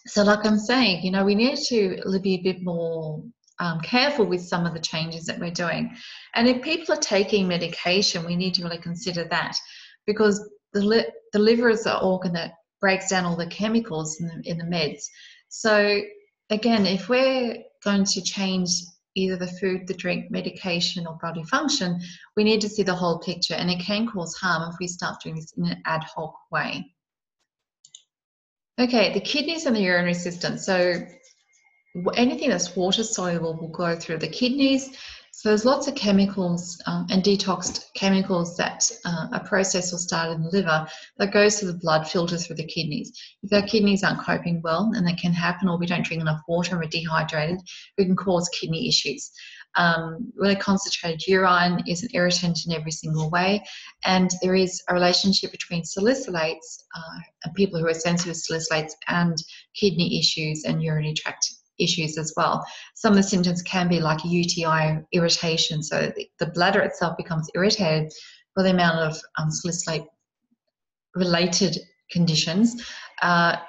So like I'm saying, you know, we need to be a bit more careful with some of the changes that we're doing. And if people are taking medication, we need to really consider that, because the liver is the organ that breaks down all the chemicals in the meds. So again, if we're going to change either the food, the drink, medication, or body function, we need to see the whole picture, and it can cause harm if we start doing this in an ad hoc way. Okay, the kidneys and the urinary system. So anything that's water soluble will go through the kidneys. So there's lots of chemicals and detoxed chemicals that are processed or started in the liver that goes through the blood, filters through the kidneys. If our kidneys aren't coping well, and that can happen, or we don't drink enough water and we're dehydrated, we can cause kidney issues. Really concentrated urine is an irritant in every single way, and there is a relationship between salicylates and people who are sensitive to salicylates and kidney issues and urinary tract issues as well. Some of the symptoms can be like a UTI irritation, so the bladder itself becomes irritated by the amount of salicylate related conditions,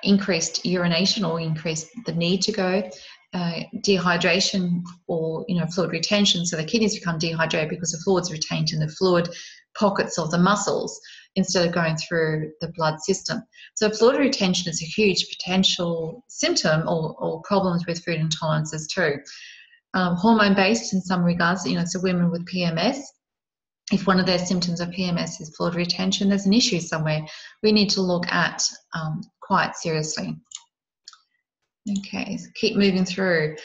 increased urination or increased the need to go, dehydration or fluid retention, so the kidneys become dehydrated because the fluid's retained in the fluid pockets of the muscles instead of going through the blood system. So fluid retention is a huge potential symptom or problems with food intolerances too. Hormone-based in some regards, so women with PMS, if one of their symptoms of PMS is fluid retention, there's an issue somewhere we need to look at quite seriously. Okay, so keep moving through.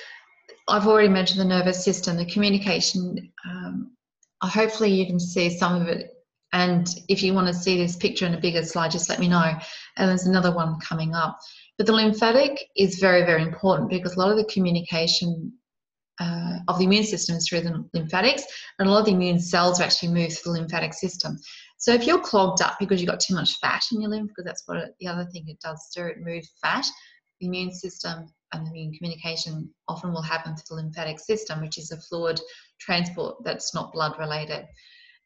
I've already mentioned the nervous system, the communication. Hopefully you can see some of it, and if you want to see this picture in a bigger slide, just let me know. And there's another one coming up. But the lymphatic is very, very important because a lot of the communication of the immune system is through the lymphatics, and a lot of the immune cells are actually moved through the lymphatic system. So if you're clogged up because you've got too much fat in your lymph, because that's what the other thing it does do, it moves fat, the immune system and the immune communication often will happen through the lymphatic system, which is a fluid transport that's not blood related.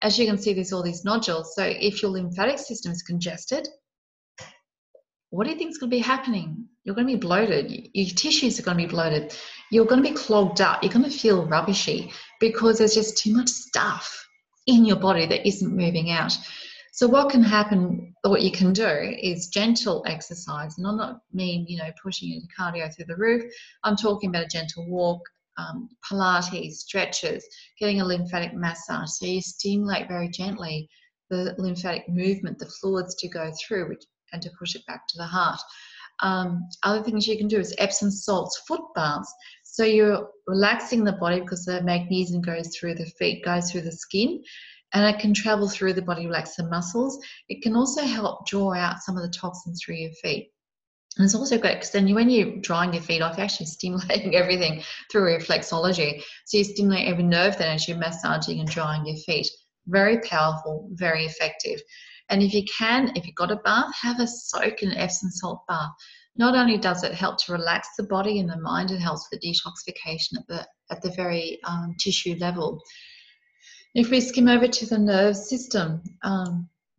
As you can see, there's all these nodules. So if your lymphatic system is congested, what do you think is going to be happening? You're going to be bloated. Your tissues are going to be bloated. You're going to be clogged up. You're going to feel rubbishy because there's just too much stuff in your body that isn't moving out. So what can happen, or what you can do, is gentle exercise. And I'm not pushing your cardio through the roof. I'm talking about a gentle walk, Pilates, stretches, getting a lymphatic massage. So you stimulate very gently the lymphatic movement, the fluids to go through, and to push it back to the heart. Other things you can do is Epsom salts, foot baths. So you're relaxing the body because the magnesium goes through the feet, goes through the skin, and it can travel through the body, relax the muscles. It can also help draw out some of the toxins through your feet. And it's also great because then when you're drying your feet off, you're actually stimulating everything through reflexology. So you stimulate every nerve then as you're massaging and drying your feet. Very powerful, very effective. And if you've got a bath, have a soak in an Epsom salt bath. Not only does it help to relax the body and the mind, it helps with detoxification at the very tissue level. If we skim over to the nerve system,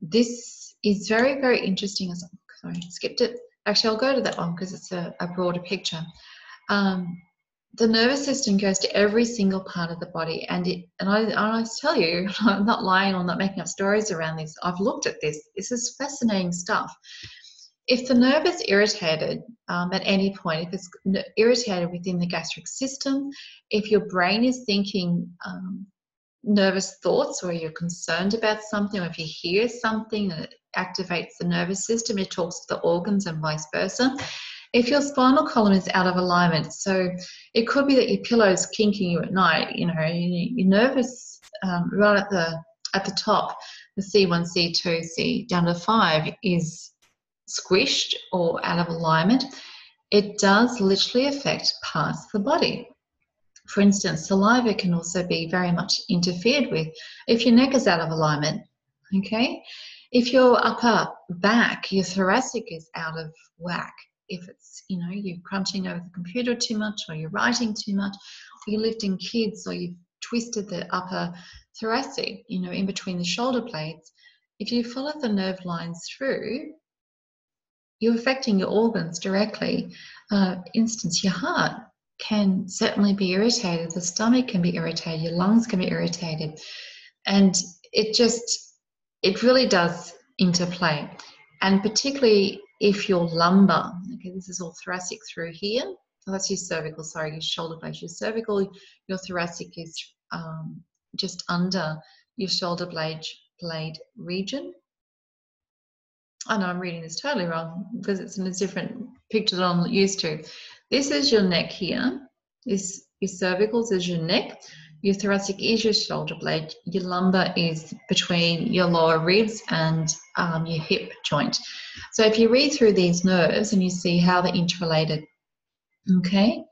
this is very, very interesting. Sorry, skipped it. Actually, I'll go to that one because it's a broader picture. The nervous system goes to every single part of the body, and I tell you, I'm not lying, I'm not making up stories around this. I've looked at this. This is fascinating stuff. If the nerve is irritated at any point, if it's irritated within the gastric system, if your brain is thinking nervous thoughts, or you're concerned about something, or if you hear something that activates the nervous system, it talks to the organs and vice versa. If your spinal column is out of alignment, so it could be that your pillow's kinking you at night, your nervous right at the top, the C1, C2, C down to 5 is squished or out of alignment, it does literally affect parts of the body. For instance, saliva can also be very much interfered with if your neck is out of alignment, okay? If your upper back, your thoracic is out of whack, if it's, you're crunching over the computer too much, or you're writing too much, or you're lifting kids, or you've twisted the upper thoracic, in between the shoulder blades, if you follow the nerve lines through, you're affecting your organs directly. Instance, your heart can certainly be irritated, the stomach can be irritated, your lungs can be irritated, and it really does interplay. And particularly if your lumbar, okay, this is all thoracic through here, oh, that's your cervical, sorry, your shoulder blade, your cervical, your thoracic is just under your shoulder blade region. I know I'm reading this totally wrong because it's in a different picture that I'm used to. This is your neck here. Your cervicals is your neck. Your thoracic is your shoulder blade. Your lumbar is between your lower ribs and your hip joint. So if you read through these nerves and you see how they're interrelated, okay?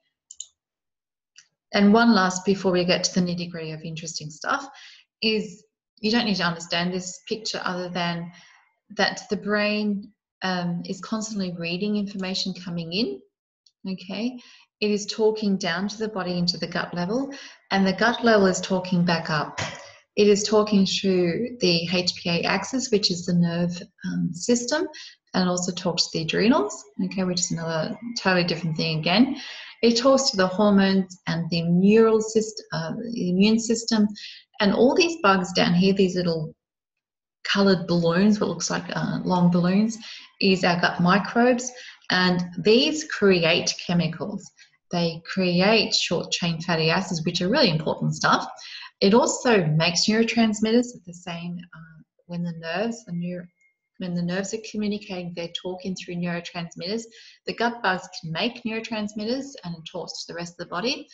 And one last, before we get to the nitty-gritty of interesting stuff, is you don't need to understand this picture other than that the brain is constantly reading information coming in, okay? It is talking down to the body into the gut level, and the gut level is talking back up. It is talking through the HPA axis, which is the nerve system, and also talks to the adrenals, okay, which is another totally different thing again. It talks to the hormones and the neural system, the immune system, and all these bugs down here, these little coloured balloons, what looks like long balloons, is our gut microbes, and these create chemicals. They create short chain fatty acids, which are really important stuff. It also makes neurotransmitters at the same when the nerves are communicating, they're talking through neurotransmitters. The gut bugs can make neurotransmitters and it talks to the rest of the body.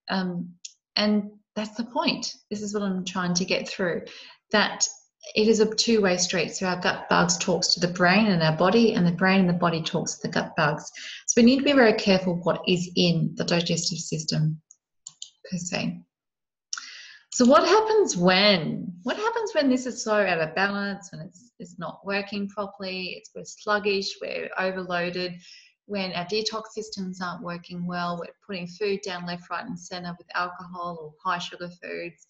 And that's the point. This is what I'm trying to get through, that it is a two-way street. So our gut bugs talks to the brain and our body, and the brain and the body talks to the gut bugs. So we need to be very careful what is in the digestive system per se. So what happens when this is so out of balance, when it's not working properly, we're sluggish, we're overloaded, when our detox systems aren't working well, we're putting food down left, right and centre with alcohol or high sugar foods,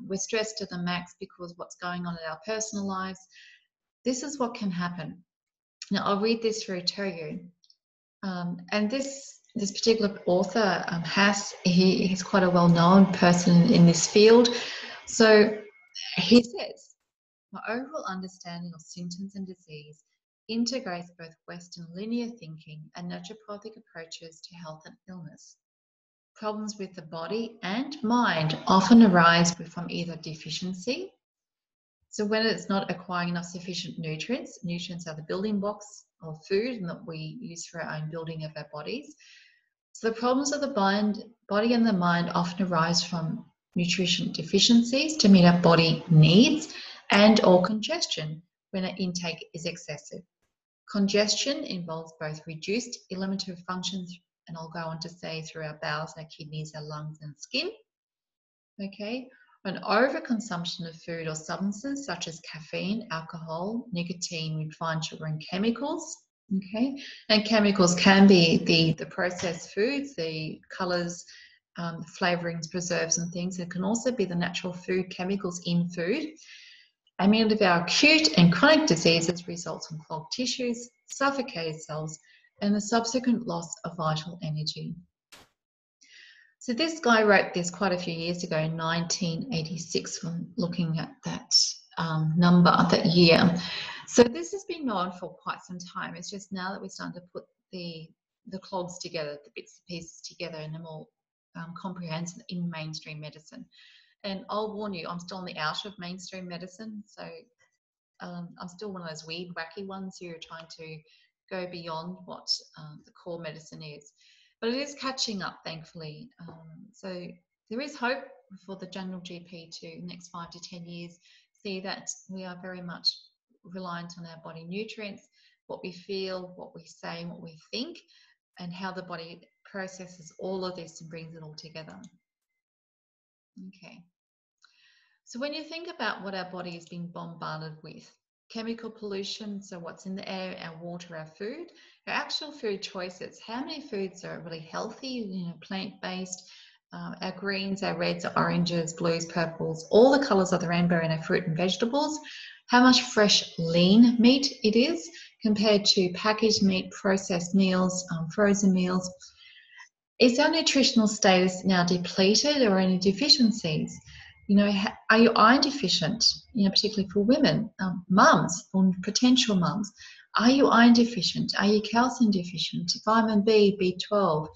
we're stressed to the max because what's going on in our personal lives. This is what can happen. Now I'll read this through to you. And this particular author, he's quite a well-known person in this field. So he says, my overall understanding of symptoms and disease integrates both Western linear thinking and naturopathic approaches to health and illness. Problems with the body and mind often arise from either deficiency. So when it's not acquiring enough sufficient nutrients are the building blocks of food and that we use for our own building of our bodies. So the problems of the body and the mind often arise from nutrition deficiencies to meet our body needs and or congestion when our intake is excessive. Congestion involves both reduced eliminative functions, and I'll go on to say through our bowels, our kidneys, our lungs and skin, okay? An overconsumption of food or substances such as caffeine, alcohol, nicotine, refined sugar and chemicals, okay? And chemicals can be the processed foods, the colours, flavourings, preserves and things. It can also be the natural food chemicals in food. And many of our acute and chronic diseases result from clogged tissues, suffocated cells, and the subsequent loss of vital energy. So this guy wrote this quite a few years ago, in 1986, from looking at that number, that year. So this has been known for quite some time. It's just now that we're starting to put the clogs together, the bits and pieces together in a more comprehensive in mainstream medicine. And I'll warn you, I'm still on the outer of mainstream medicine, so I'm still one of those weird, wacky ones who are trying to go beyond what the core medicine is. But it is catching up, thankfully. So there is hope for the general GP to, next 5 to 10 years, see that we are very much reliant on our body nutrients, what we feel, what we say, what we think, and how the body processes all of this and brings it all together. Okay. So when you think about what our body is being bombarded with, chemical pollution, so what's in the air, our water, our food, our actual food choices, how many foods are really healthy, plant-based, our greens, our reds, our oranges, blues, purples, all the colours of the rainbow in our fruit and vegetables, how much fresh, lean meat it is compared to packaged meat, processed meals, frozen meals. Is our nutritional status now depleted or any deficiencies? Are you iron deficient, particularly for women, mums or potential mums? Are you iron deficient? Are you calcium deficient? Vitamin B, B12?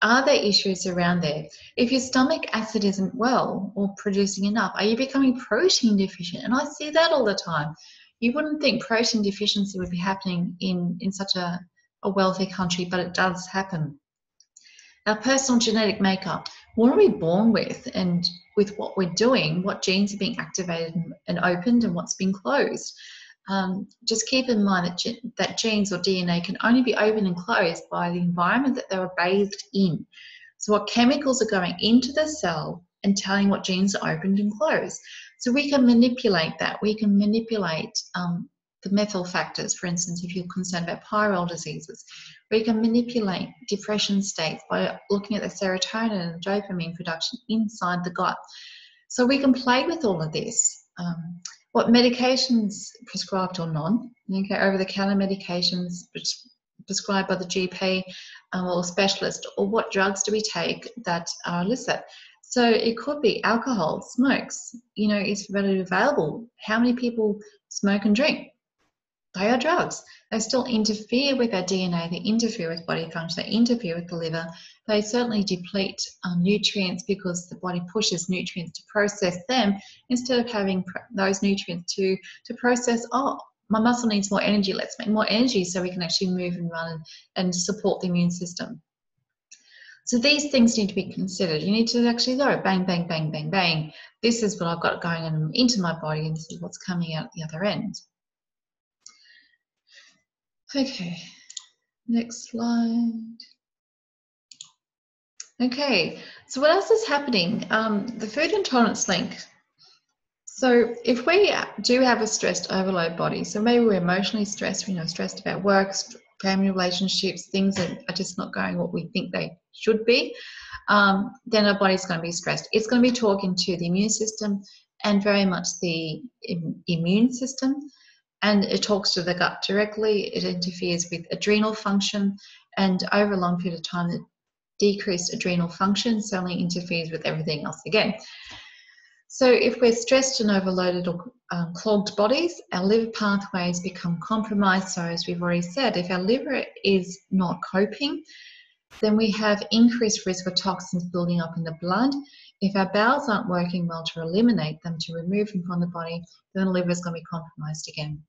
Are there issues around there? If your stomach acid isn't well or producing enough, are you becoming protein deficient? And I see that all the time. You wouldn't think protein deficiency would be happening in such a wealthy country, but it does happen. Our personal genetic makeup, what are we born with, and with what we're doing, what genes are being activated and opened and what's being closed. Just keep in mind that genes or DNA can only be opened and closed by the environment that they were bathed in. So what chemicals are going into the cell and telling what genes are opened and closed. So we can manipulate that. We can manipulate the methyl factors, for instance, if you're concerned about pyrrole diseases. We can manipulate depression states by looking at the serotonin and dopamine production inside the gut. So we can play with all of this. What medications, prescribed or non, okay, over-the-counter medications prescribed by the GP or specialist, or what drugs do we take that are illicit? So it could be alcohol, smokes, it's readily available. How many people smoke and drink? They are drugs. They still interfere with our DNA, they interfere with body function, they interfere with the liver. They certainly deplete nutrients because the body pushes nutrients to process them instead of having those nutrients to process, my muscle needs more energy, let's make more energy so we can actually move and run and support the immune system. So these things need to be considered. You need to actually go bang, bang, bang, bang, bang. This is what I've got going on into my body, and this is what's coming out the other end. Okay, next slide. Okay, so what else is happening? The food intolerance link. So if we do have a stressed overload body, so maybe we're emotionally stressed, stressed about work, family relationships, things that are just not going what we think they should be, then our body's going to be stressed. It's going to be talking to the immune system and very much the immune system. And it talks to the gut directly. It interferes with adrenal function, and over a long period of time, the decreased adrenal function certainly interferes with everything else again. So if we're stressed and overloaded or clogged bodies, our liver pathways become compromised. So as we've already said, if our liver is not coping, then we have increased risk for toxins building up in the blood. If our bowels aren't working well to eliminate them, to remove them from the body, then the liver is going to be compromised again.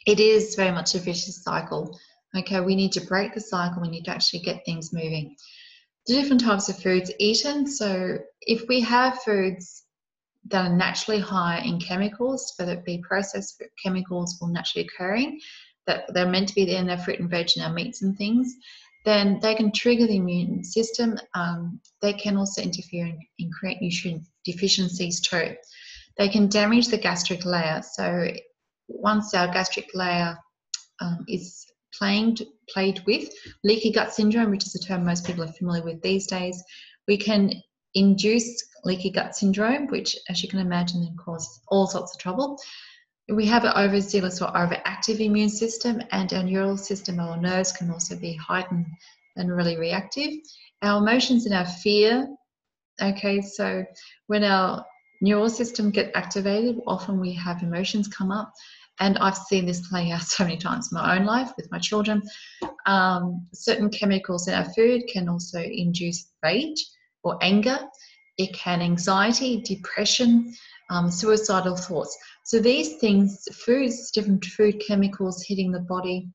It is very much a vicious cycle. Okay, we need to break the cycle. We need to actually get things moving. The different types of foods eaten. So if we have foods that are naturally high in chemicals, whether it be processed chemicals or naturally occurring, that they're meant to be there in our fruit and veg and our meats and things, then they can trigger the immune system. They can also interfere and create nutrient deficiencies too. They can damage the gastric layer. So once our gastric layer is played with, leaky gut syndrome, which is a term most people are familiar with these days, we can induce leaky gut syndrome, which, as you can imagine, can cause all sorts of trouble. We have an overzealous or overactive immune system, and our neural system, our nerves, can also be heightened and really reactive. Our emotions and our fear. Okay, so when our neural system get activated, often we have emotions come up, and I've seen this play out so many times in my own life with my children. Certain chemicals in our food can also induce rage or anger. It can anxiety, depression, suicidal thoughts. So these things, foods, different food chemicals hitting the body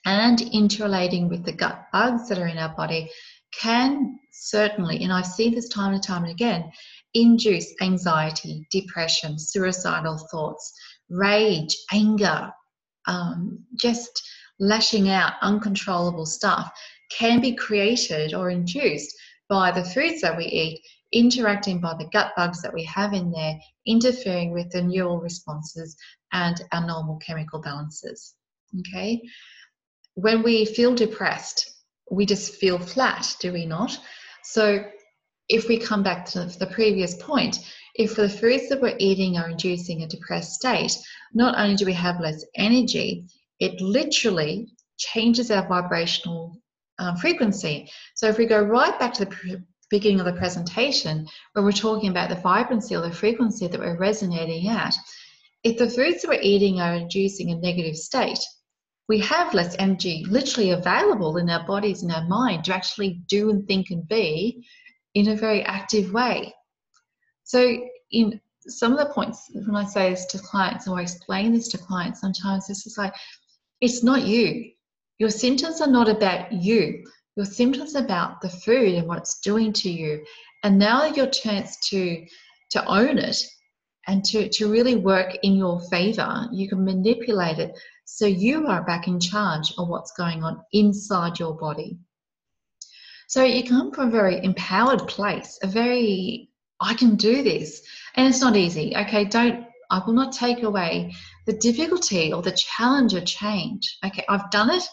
and interrelating with the gut bugs that are in our body can certainly, and I've seen this time and time and again, induce anxiety, depression, suicidal thoughts, rage, anger, just lashing out, uncontrollable stuff can be created or induced by the foods that we eat, interacting by the gut bugs that we have in there, interfering with the neural responses and our normal chemical balances. Okay? When we feel depressed, we just feel flat, do we not? So if we come back to the previous point, if the foods that we're eating are inducing a depressed state, not only do we have less energy, it literally changes our vibrational frequency. So if we go right back to the beginning of the presentation, where we're talking about the vibrancy or the frequency that we're resonating at, if the foods that we're eating are inducing a negative state, we have less energy literally available in our bodies and our mind to actually do and think and be in a very active way. So in some of the points, when I say this to clients or I explain this to clients, sometimes it's just like, it's not you. Your symptoms are not about you. Your symptoms are about the food and what it's doing to you. And now your chance to own it and to really work in your favor, you can manipulate it so you are back in charge of what's going on inside your body. So you come from a very empowered place, a very, I can do this. And it's not easy. Okay, I will not take away the difficulty or the challenge of change. Okay, I've done it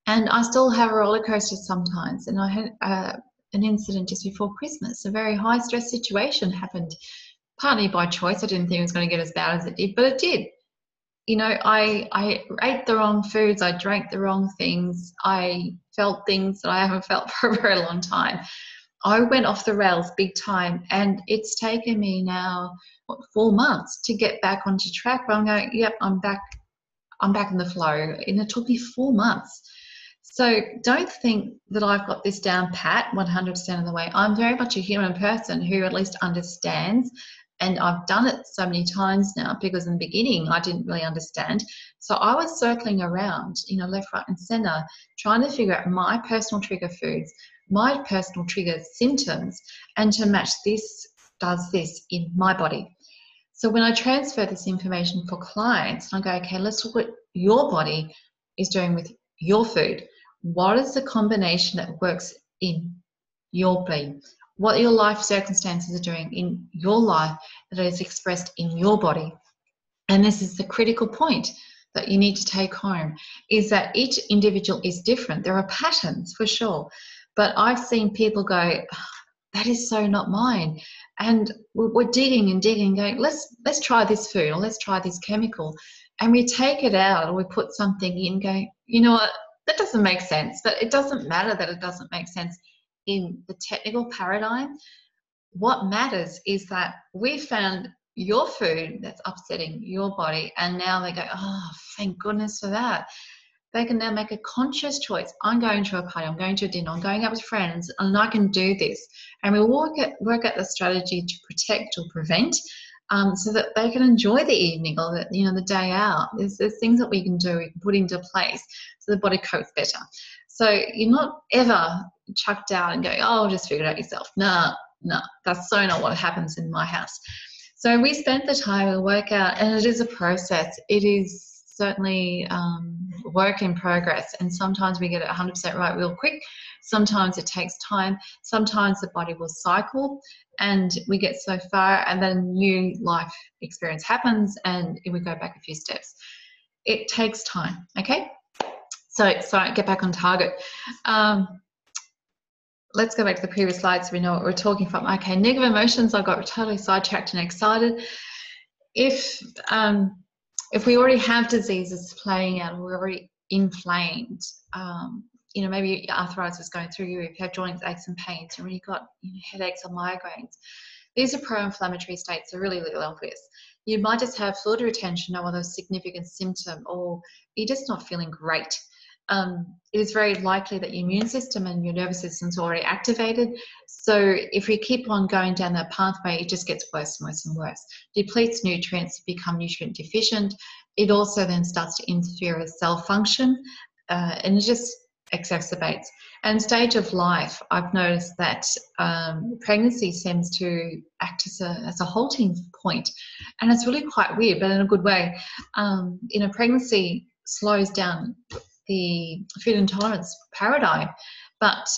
and I still have a roller coaster sometimes. And I had an incident just before Christmas. A very high stress situation happened, partly by choice. I didn't think it was going to get as bad as it did, but it did. You know, I ate the wrong foods, I drank the wrong things, I felt things that I haven't felt for a very long time. I went off the rails big time, and it's taken me now, what, 4 months to get back onto track where I'm going, yep, I'm back in the flow. And it took me 4 months. So don't think that I've got this down pat 100% of the way. I'm very much a human person who at least understands, and I've done it so many times now, because in the beginning I didn't really understand. So I was circling around, you know, left, right and center, trying to figure out my personal trigger foods, my personal trigger symptoms, and to match this does this in my body. So when I transfer this information for clients, I go, okay, let's look what your body is doing with your food. What is the combination that works in your body? What your life circumstances are doing in your life that is expressed in your body? And this is the critical point that you need to take home, is that each individual is different. There are patterns for sure, but I've seen people go, that is so not mine. And we're digging and digging, going, let's try this food, or let's try this chemical. And we take it out, or we put something in, going, you know what, that doesn't make sense. But it doesn't matter that it doesn't make sense in the technical paradigm. What matters is that we found your food that's upsetting your body, and now they go, oh, thank goodness for that. They can now make a conscious choice. I'm going to a party, I'm going to a dinner, I'm going out with friends, and I can do this. And we work at the strategy to protect or prevent, so that they can enjoy the evening or the day out. There's things that we can do, we can put into place so the body copes better. So you're not ever chucked out and going, oh, just figure it out yourself. No, that's so not what happens in my house. So we spent the time to work out, and it is a process. It is certainly work in progress, and sometimes we get it 100% right real quick. Sometimes it takes time. Sometimes the body will cycle and we get so far, and then new life experience happens and we go back a few steps. It takes time, okay? So, sorry, get back on target. Let's go back to the previous slide so we know what we're talking from. Okay, negative emotions. I got totally sidetracked and excited. If we already have diseases playing out, we're already inflamed, maybe arthritis is going through you, if you have joint aches and pains, you've already got headaches or migraines. These are pro-inflammatory states, they're really, really obvious. You might just have fluid retention, no other significant symptom, or you're just not feeling great. It is very likely that your immune system and your nervous system's already activated. So if we keep on going down that pathway, it just gets worse and worse and worse. Depletes nutrients, become nutrient deficient. It also then starts to interfere with cell function, and it just exacerbates. And stage of life, I've noticed that pregnancy seems to act as a halting point, and it's really quite weird, but in a good way. Pregnancy slows down the food intolerance paradigm, but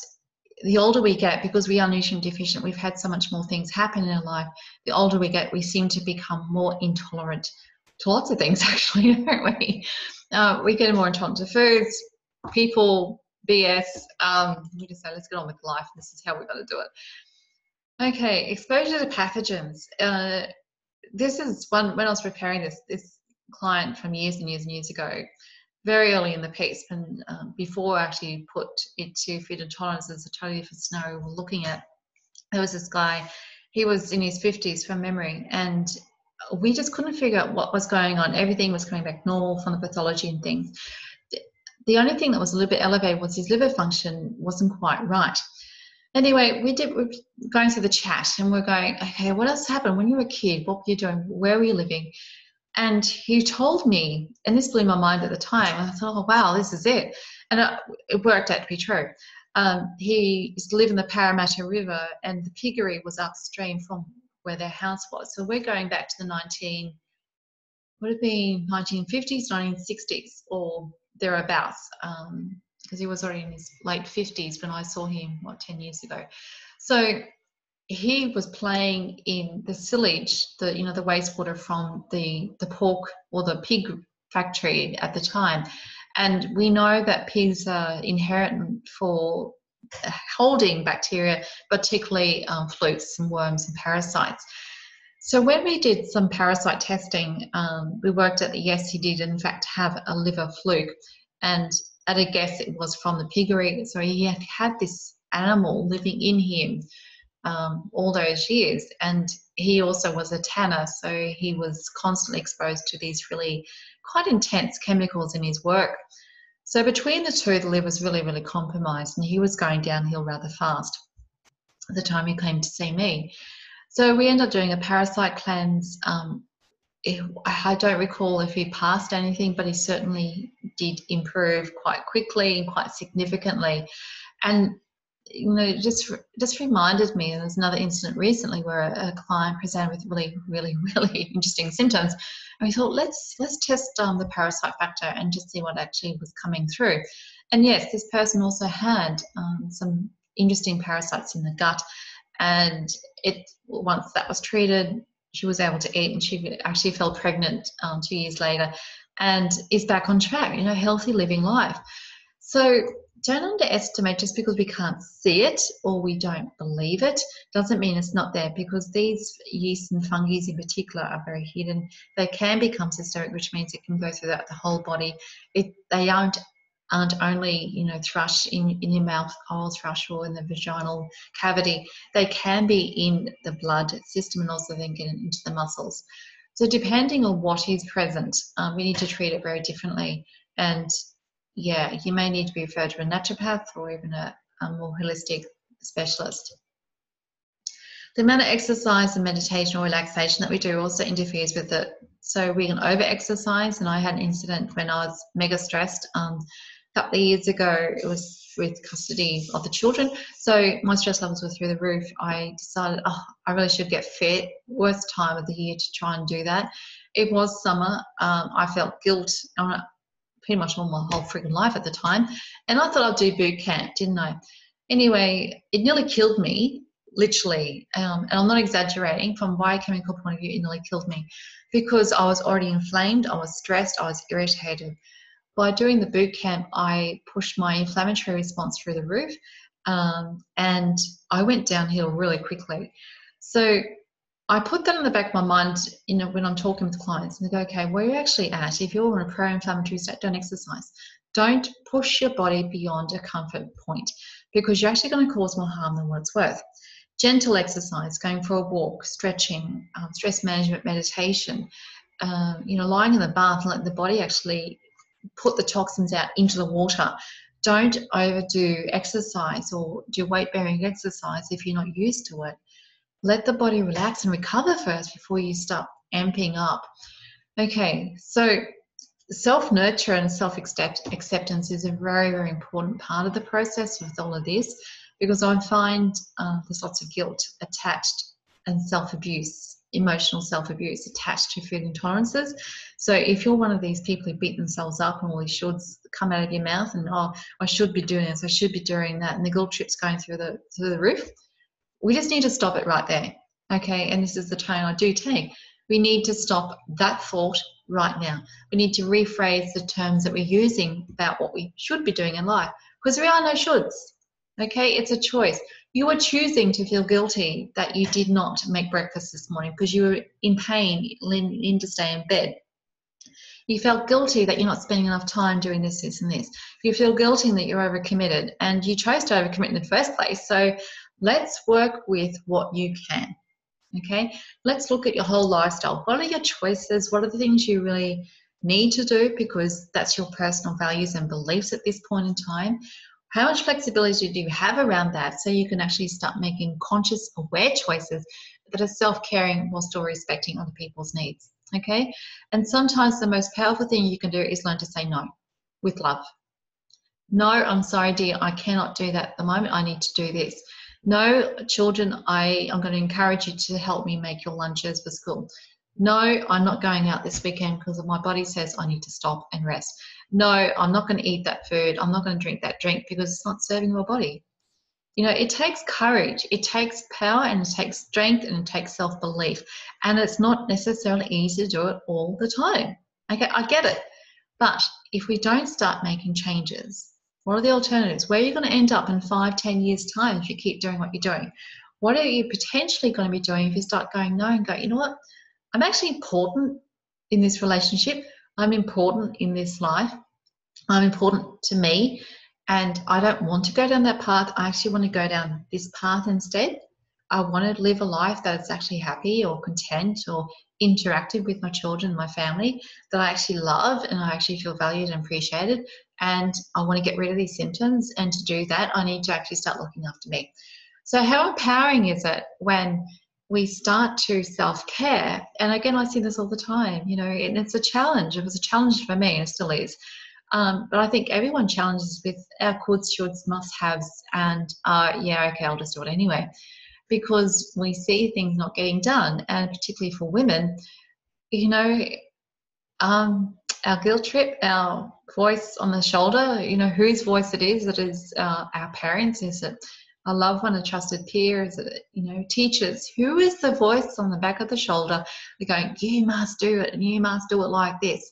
the older we get, because we are nutrient deficient, we've had so much more things happen in our life. The older we get, we seem to become more intolerant to lots of things, actually, don't we? We get more intolerant to foods, people, BS. We just say, let's get on with life. This is how we've got to do it. Okay, exposure to pathogens. This is one, when I was preparing this client from years and years and years ago, very early in the piece, and before I actually put it to food intolerance as a totally different scenario we're looking at, there was this guy, he was in his 50s from memory, and we just couldn't figure out what was going on. Everything was coming back normal from the pathology and things. The only thing that was a little bit elevated was his liver function wasn't quite right. Anyway, we're going through the chat and we're going, okay, what else happened when you were a kid? What were you doing? Where were you living? And he told me, and this blew my mind at the time, I thought, oh, wow, this is it. And it worked out to be true. He used to live in the Parramatta River, and the piggery was upstream from where their house was. So we're going back to the 1950s, 1960s, or thereabouts. because he was already in his late 50s when I saw him, 10 years ago. So he was playing in the silage, the wastewater from the pork or the pig factory at the time. And we know that pigs are inherent for holding bacteria, particularly flukes and worms and parasites. So when we did some parasite testing, we worked out that yes, he did in fact have a liver fluke, and at a guess it was from the piggery. So he had this animal living in him all those years, and he also was a tanner, so he was constantly exposed to these really quite intense chemicals in his work. So between the two, the liver was really, really compromised, and he was going downhill rather fast at the time he came to see me. So we ended up doing a parasite cleanse. I don't recall if he passed anything, but he certainly did improve quite quickly and quite significantly. And just reminded me, and there's another incident recently where a client presented with really, really, really interesting symptoms, and we thought let's test the parasite factor and just see what actually was coming through. And yes, this person also had some interesting parasites in the gut, and once that was treated, she was able to eat, and she actually fell pregnant 2 years later, and is back on track. Healthy living life. So don't underestimate, just because we can't see it or we don't believe it doesn't mean it's not there, because these yeasts and fungi in particular are very hidden. They can become systemic, which means it can go throughout the whole body. They aren't only thrush in your mouth, oral thrush, or in the vaginal cavity. They can be in the blood system and also then get into the muscles. So depending on what is present, we need to treat it very differently. And yeah, you may need to be referred to a naturopath or even a more holistic specialist. The amount of exercise and meditation or relaxation that we do also interferes with it. So we can over-exercise, and I had an incident when I was mega stressed a couple of years ago. It was with custody of the children. So my stress levels were through the roof. I decided, I really should get fit. Worst time of the year to try and do that. It was summer. I felt guilt pretty much all my whole freaking life at the time, and I thought I'd do boot camp, didn't I? Anyway, it nearly killed me, literally, and I'm not exaggerating. From a biochemical point of view, it nearly killed me, because I was already inflamed, I was stressed, I was irritated. By doing the boot camp, I pushed my inflammatory response through the roof, and I went downhill really quickly. So I put that in the back of my mind, when I'm talking with clients, and they go, okay, where are you actually at? If you're in a pro-inflammatory state, don't exercise. Don't push your body beyond a comfort point, because you're actually going to cause more harm than what it's worth. Gentle exercise, going for a walk, stretching, stress management, meditation, lying in the bath and let the body actually put the toxins out into the water. Don't overdo exercise or do weight-bearing exercise if you're not used to it. Let the body relax and recover first before you start amping up. Okay, so self-nurture and self-acceptance is a very, very important part of the process with all of this, because I find there's lots of guilt attached, and self-abuse, emotional self-abuse attached to food intolerances. So if you're one of these people who beat themselves up and all these shoulds come out of your mouth, and I should be doing this, I should be doing that, and the guilt trip's going through the roof, we just need to stop it right there, okay? And this is the tone I do take. We need to stop that thought right now. We need to rephrase the terms that we're using about what we should be doing in life, because there are no shoulds, okay? It's a choice. You are choosing to feel guilty that you did not make breakfast this morning because you were in pain, in to stay in bed. You felt guilty that you're not spending enough time doing this, this, and this. You feel guilty that you're overcommitted, and you chose to overcommit in the first place. So let's work with what you can, okay? Let's look at your whole lifestyle. What are your choices? What are the things you really need to do, because that's your personal values and beliefs at this point in time? How much flexibility do you have around that, so you can actually start making conscious, aware choices that are self-caring while still respecting other people's needs, okay? And sometimes the most powerful thing you can do is learn to say no with love. No, I'm sorry, dear, I cannot do that at the moment. I need to do this. No, children, I'm going to encourage you to help me make your lunches for school. No, I'm not going out this weekend because my body says I need to stop and rest. no, I'm not going to eat that food, I'm not going to drink that drink because it's not serving my body. You know, it takes courage, it takes power, and it takes strength, and it takes self-belief. And it's not necessarily easy to do it all the time. Okay, I get it. But if we don't start making changes, what are the alternatives? Where are you going to end up in 5, 10 years' time if you keep doing what you're doing? What are you potentially going to be doing if you start going no and go, you know what? I'm actually important in this relationship. I'm important in this life. I'm important to me. And I don't want to go down that path. I actually want to go down this path instead. I want to live a life that is actually happy or content or interactive with my children, my family, that I actually love and I actually feel valued and appreciated. And I want to get rid of these symptoms. And to do that, I need to actually start looking after me. So how empowering is it when we start to self-care? And again, I see this all the time, you know, and it's a challenge. It was a challenge for me and it still is. But I think everyone challenges with our coulds, shoulds, must-haves, and yeah, okay, I'll just do it anyway, because we see things not getting done, and particularly for women, you know, our guilt trip, our voice on the shoulder, you know, whose voice it is. It is our parents. Is it a loved one, a trusted peer? Is it, you know, teachers? Who is the voice on the back of the shoulder? They're going, you must do it, and you must do it like this.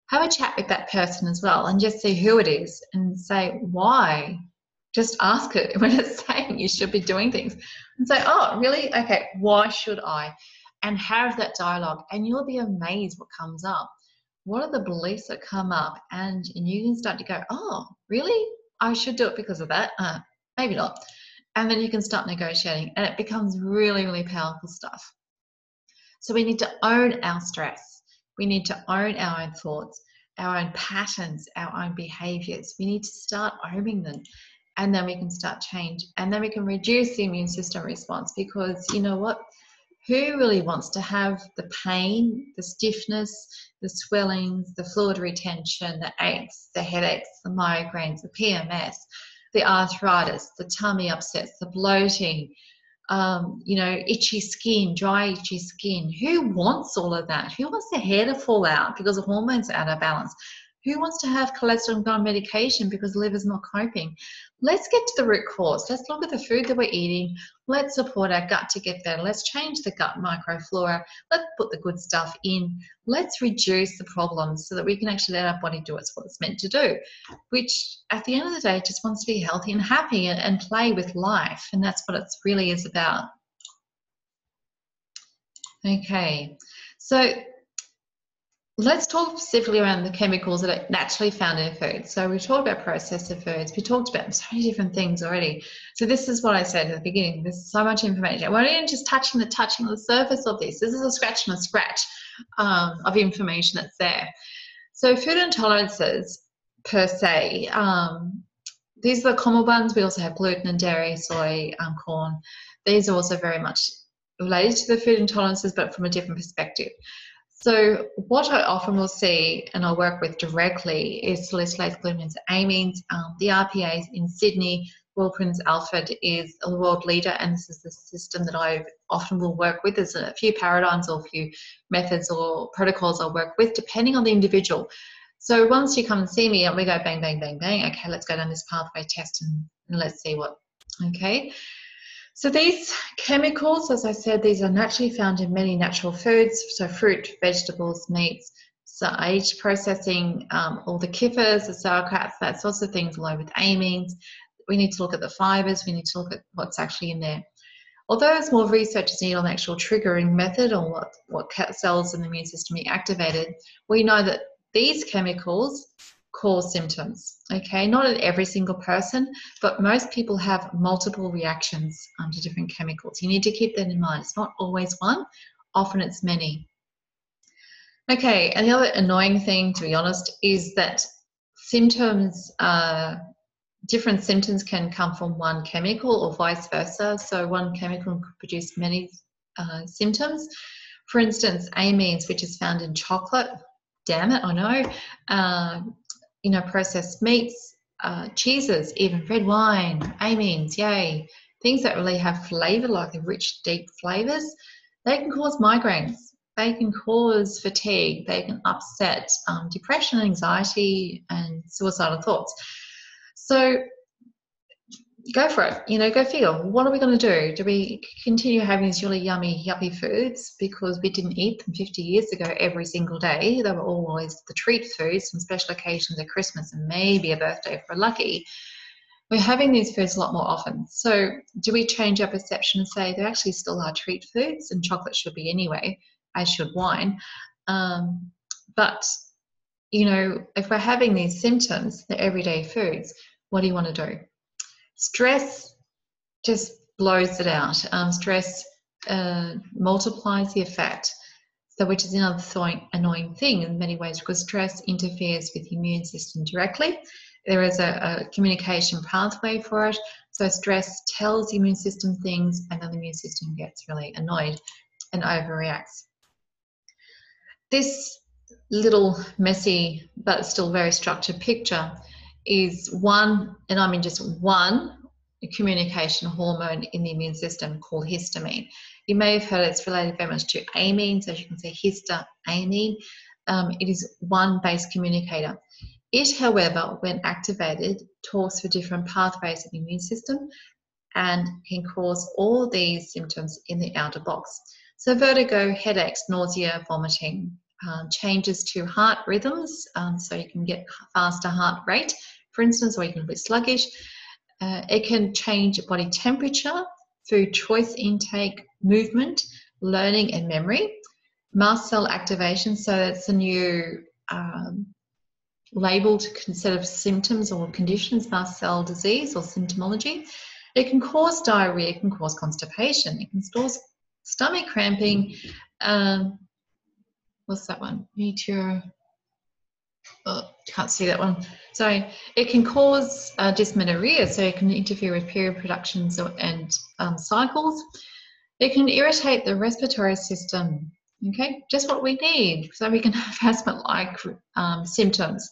Have a chat with that person as well and just see who it is and say why. Just ask it when it's saying you should be doing things and say, oh, really? Okay, why should I? And have that dialogue, and you'll be amazed what comes up. What are the beliefs that come up? And you can start to go, oh, really? I should do it because of that? Maybe not. And then you can start negotiating, and it becomes really, really powerful stuff. So we need to own our stress. We need to own our own thoughts, our own patterns, our own behaviors. We need to start owning them, and then we can start change, and then we can reduce the immune system response, because you know what? Who really wants to have the pain, the stiffness, the swellings, the fluid retention, the aches, the headaches, the migraines, the PMS, the arthritis, the tummy upsets, the bloating, you know, itchy skin, dry, itchy skin? Who wants all of that? Who wants their hair to fall out because the hormones are out of balance? Who wants to have cholesterol and medication because the liver's not coping? Let's get to the root cause. Let's look at the food that we're eating. Let's support our gut to get better. Let's change the gut microflora. Let's put the good stuff in. Let's reduce the problems so that we can actually let our body do what it's meant to do, which at the end of the day just wants to be healthy and happy and play with life. And that's what it really is about. Okay, so let's talk specifically around the chemicals that are naturally found in food. So we talked about processed foods. We talked about so many different things already. So this is what I said at the beginning. There's so much information. We're not even just touching the surface of this. This is a scratch and a scratch of information that's there. So food intolerances per se, these are the common ones. We also have gluten and dairy, soy, corn. These are also very much related to the food intolerances, but from a different perspective. So what I often will see, and I work with directly, is salicylase, glutamines, amines. The RPAs in Sydney, World Prince Alfred is a world leader, and this is the system that I often will work with. There's a few paradigms or a few methods or protocols I'll work with, depending on the individual. So once you come and see me, and we go bang, bang, bang, bang, okay, let's go down this pathway test and let's see what, okay. So these chemicals, as I said, these are naturally found in many natural foods, so fruit, vegetables, meats, so aged processing, all the kiffers, the sauerkrauts, that sorts of things, along with amines. We need to look at the fibers, we need to look at what's actually in there. Although there's more research is needed on the actual triggering method or what cells in the immune system are activated, we know that these chemicals cause symptoms, okay? Not in every single person, but most people have multiple reactions to different chemicals. You need to keep that in mind. It's not always one, often it's many. Okay, and the other annoying thing, to be honest, is that symptoms, different symptoms can come from one chemical or vice versa. So one chemical could produce many symptoms. For instance, amines, which is found in chocolate, damn it, I know, you know, processed meats, cheeses, even red wine, amines, yay. Things that really have flavour, like the rich, deep flavours, they can cause migraines. they can cause fatigue, they can upset, depression, anxiety, and suicidal thoughts. So go for it, go figure. What are we going to do? Do we continue having these really yummy, yuppie foods because we didn't eat them 50 years ago every single day? They were always the treat foods on special occasions at Christmas and maybe a birthday if we're lucky. We're having these foods a lot more often. So do we change our perception and say they actually still are treat foods, and chocolate should be anyway, as should wine? But, if we're having these symptoms, the everyday foods, what do you want to do? Stress just blows it out. Stress multiplies the effect, so which is another annoying thing in many ways, because stress interferes with the immune system directly. There is a communication pathway for it. So stress tells the immune system things, and then the immune system gets really annoyed and overreacts. This little messy but still very structured picture is one, and I mean just one, communication hormone in the immune system called histamine. You may have heard it's related very much to amine, so as you can see, histamine. It is one base communicator. It, however, when activated, talks for different pathways of the immune system and can cause all these symptoms in the outer box. So vertigo, headaches, nausea, vomiting, changes to heart rhythms, so you can get faster heart rate, for instance, or you can be sluggish. It can change body temperature, food choice intake, movement, learning and memory, mast cell activation, so that's a new labeled set of symptoms or conditions, mast cell disease or symptomology. It can cause diarrhea, it can cause constipation, it can cause stomach cramping. What's that one? Can't see that one. Sorry. It can cause dysmenorrhea, so it can interfere with period productions and cycles. It can irritate the respiratory system. Okay, just what we need so we can have asthma-like symptoms.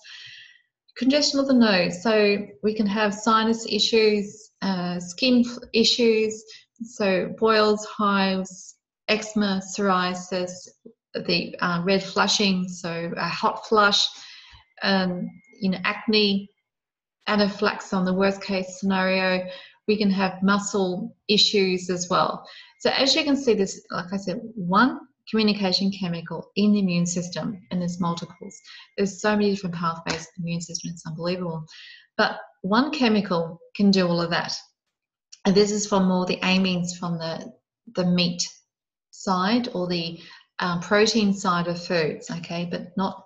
Congestion of the nose, so we can have sinus issues, skin issues, so boils, hives, eczema, psoriasis, the red flushing, so a hot flush, acne, anaphylaxis on the worst case scenario. We can have muscle issues as well. So as you can see, this, like I said, one communication chemical in the immune system, and there's multiples. There's so many different pathways in the immune system, it's unbelievable. But one chemical can do all of that. And this is from all the amines from the meat side or the protein side of foods, okay, but not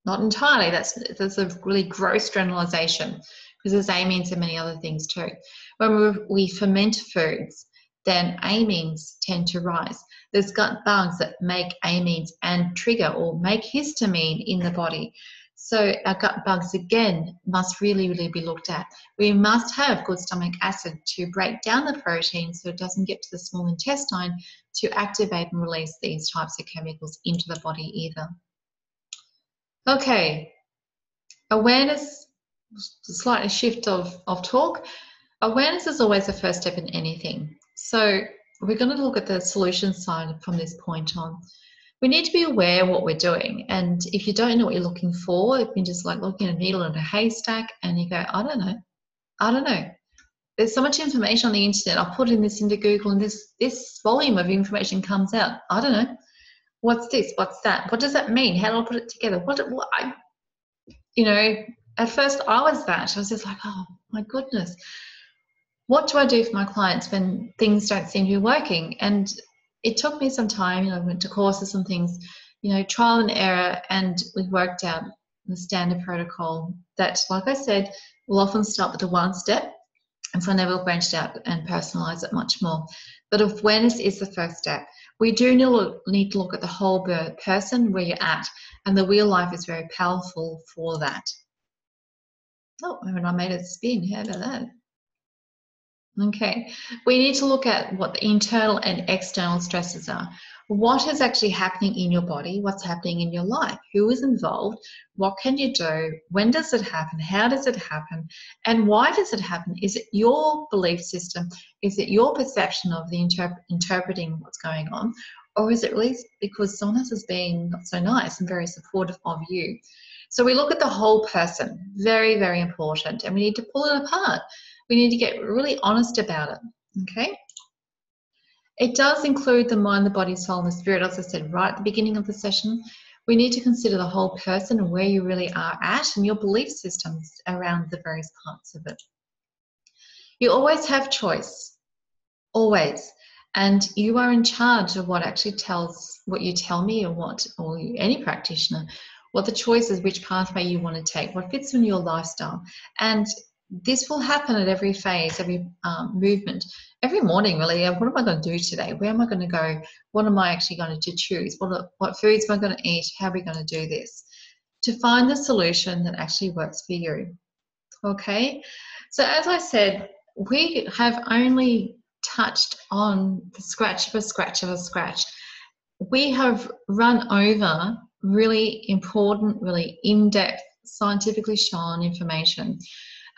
entirely. That's a really gross generalization, because there's amines and many other things too. When we ferment foods, then amines tend to rise. There's gut bugs that make amines and trigger or make histamine in the body. So our gut bugs, again, must really, really be looked at. We must have good stomach acid to break down the protein so it doesn't get to the small intestine to activate and release these types of chemicals into the body either. Okay, awareness, slightly shift of talk. Awareness is always the first step in anything. So we're going to look at the solution side from this point on. We need to be aware of what we're doing. And if you don't know what you're looking for, if you're just like looking at a needle in a haystack and you go, I don't know. There's so much information on the internet. I'll put in this into Google and this volume of information comes out. I don't know. What's this? What's that? What does that mean? How do I put it together? At first I was that. I was just like, oh my goodness. What do I do for my clients when things don't seem to be working? And it took me some time. I went to courses and things, trial and error, and we worked out the standard protocol that, like I said, will often start with the one step, and from there we'll branch out and personalize it much more. But awareness is the first step. We do need to look at the whole person, where you're at, and the wheel life is very powerful for that. Oh, haven't I made it spin? How about that? Okay, we need to look at what the internal and external stresses are. What is actually happening in your body? What's happening in your life? Who is involved? What can you do? When does it happen? How does it happen? And why does it happen? Is it your belief system? Is it your perception of the interpreting what's going on? or is it really because someone else is being not so nice and very supportive of you? So we look at the whole person, very, very important, and we need to pull it apart. We need to get really honest about it, okay? It does include the mind, the body, soul, and the spirit, as I said right at the beginning of the session. We need to consider the whole person and where you really are at and your belief systems around the various parts of it. You always have choice, always. And you are in charge of what you tell me or any practitioner, what the choice is, which pathway you want to take, what fits in your lifestyle. And this will happen at every phase, every movement, every morning really. What am I going to do today? Where am I going to go? What am I actually going to choose? What foods am I going to eat? How are we going to do this? To find the solution that actually works for you. Okay? So as I said, we have only touched on the scratch of a scratch of a scratch. We have run over really important, really in-depth, scientifically shown information.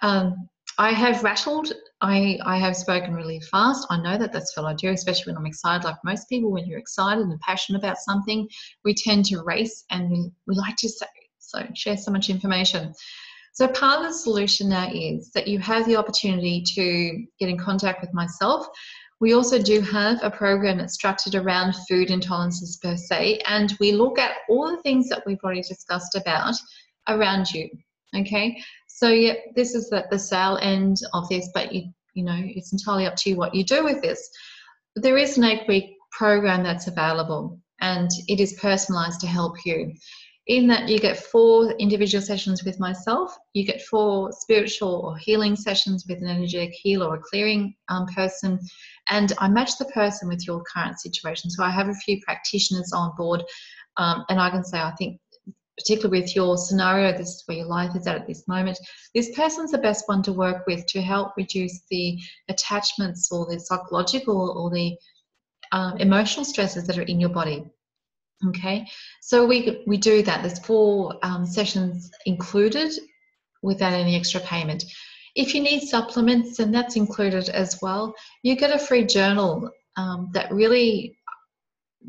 I have rattled, I have spoken really fast. I know that that's what I do, especially when I'm excited. Like most people, when you're excited and passionate about something, we tend to race and we like to share so much information. So part of the solution now is that you have the opportunity to get in contact with myself. We also do have a program that's structured around food intolerances per se, and we look at all the things that we've already discussed about around you, okay? So yeah, this is the sale end of this, but you know, it's entirely up to you what you do with this. But there is an 8-week program that's available, and it is personalised to help you. In that you get 4 individual sessions with myself, you get 4 spiritual or healing sessions with an energetic healer or a clearing person, and I match the person with your current situation. So I have a few practitioners on board, and I can say, I think, particularly with your scenario, this is where your life is at this moment, this person's the best one to work with to help reduce the attachments or the psychological or the emotional stresses that are in your body. Okay, so we do that. There's 4 sessions included without any extra payment. If you need supplements, then that's included as well. You get a free journal that really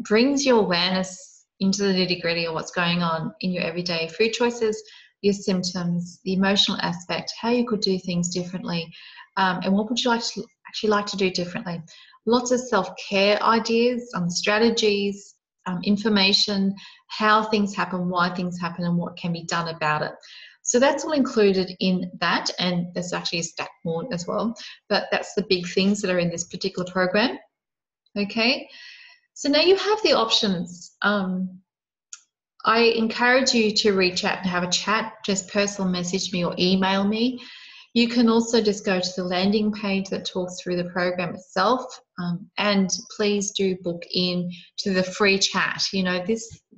brings your awareness into the nitty-gritty of what's going on in your everyday food choices, your symptoms, the emotional aspect, how you could do things differently, and what would you actually like to do differently. Lots of self-care ideas, strategies, information, how things happen, why things happen, and what can be done about it. So that's all included in that, and there's actually a stack more as well, but that's the big things that are in this particular program. Okay, so now you have the options. I encourage you to reach out and have a chat, just personal message me or email me. You can also just go to the landing page that talks through the program itself, and please do book in to the free chat. You know,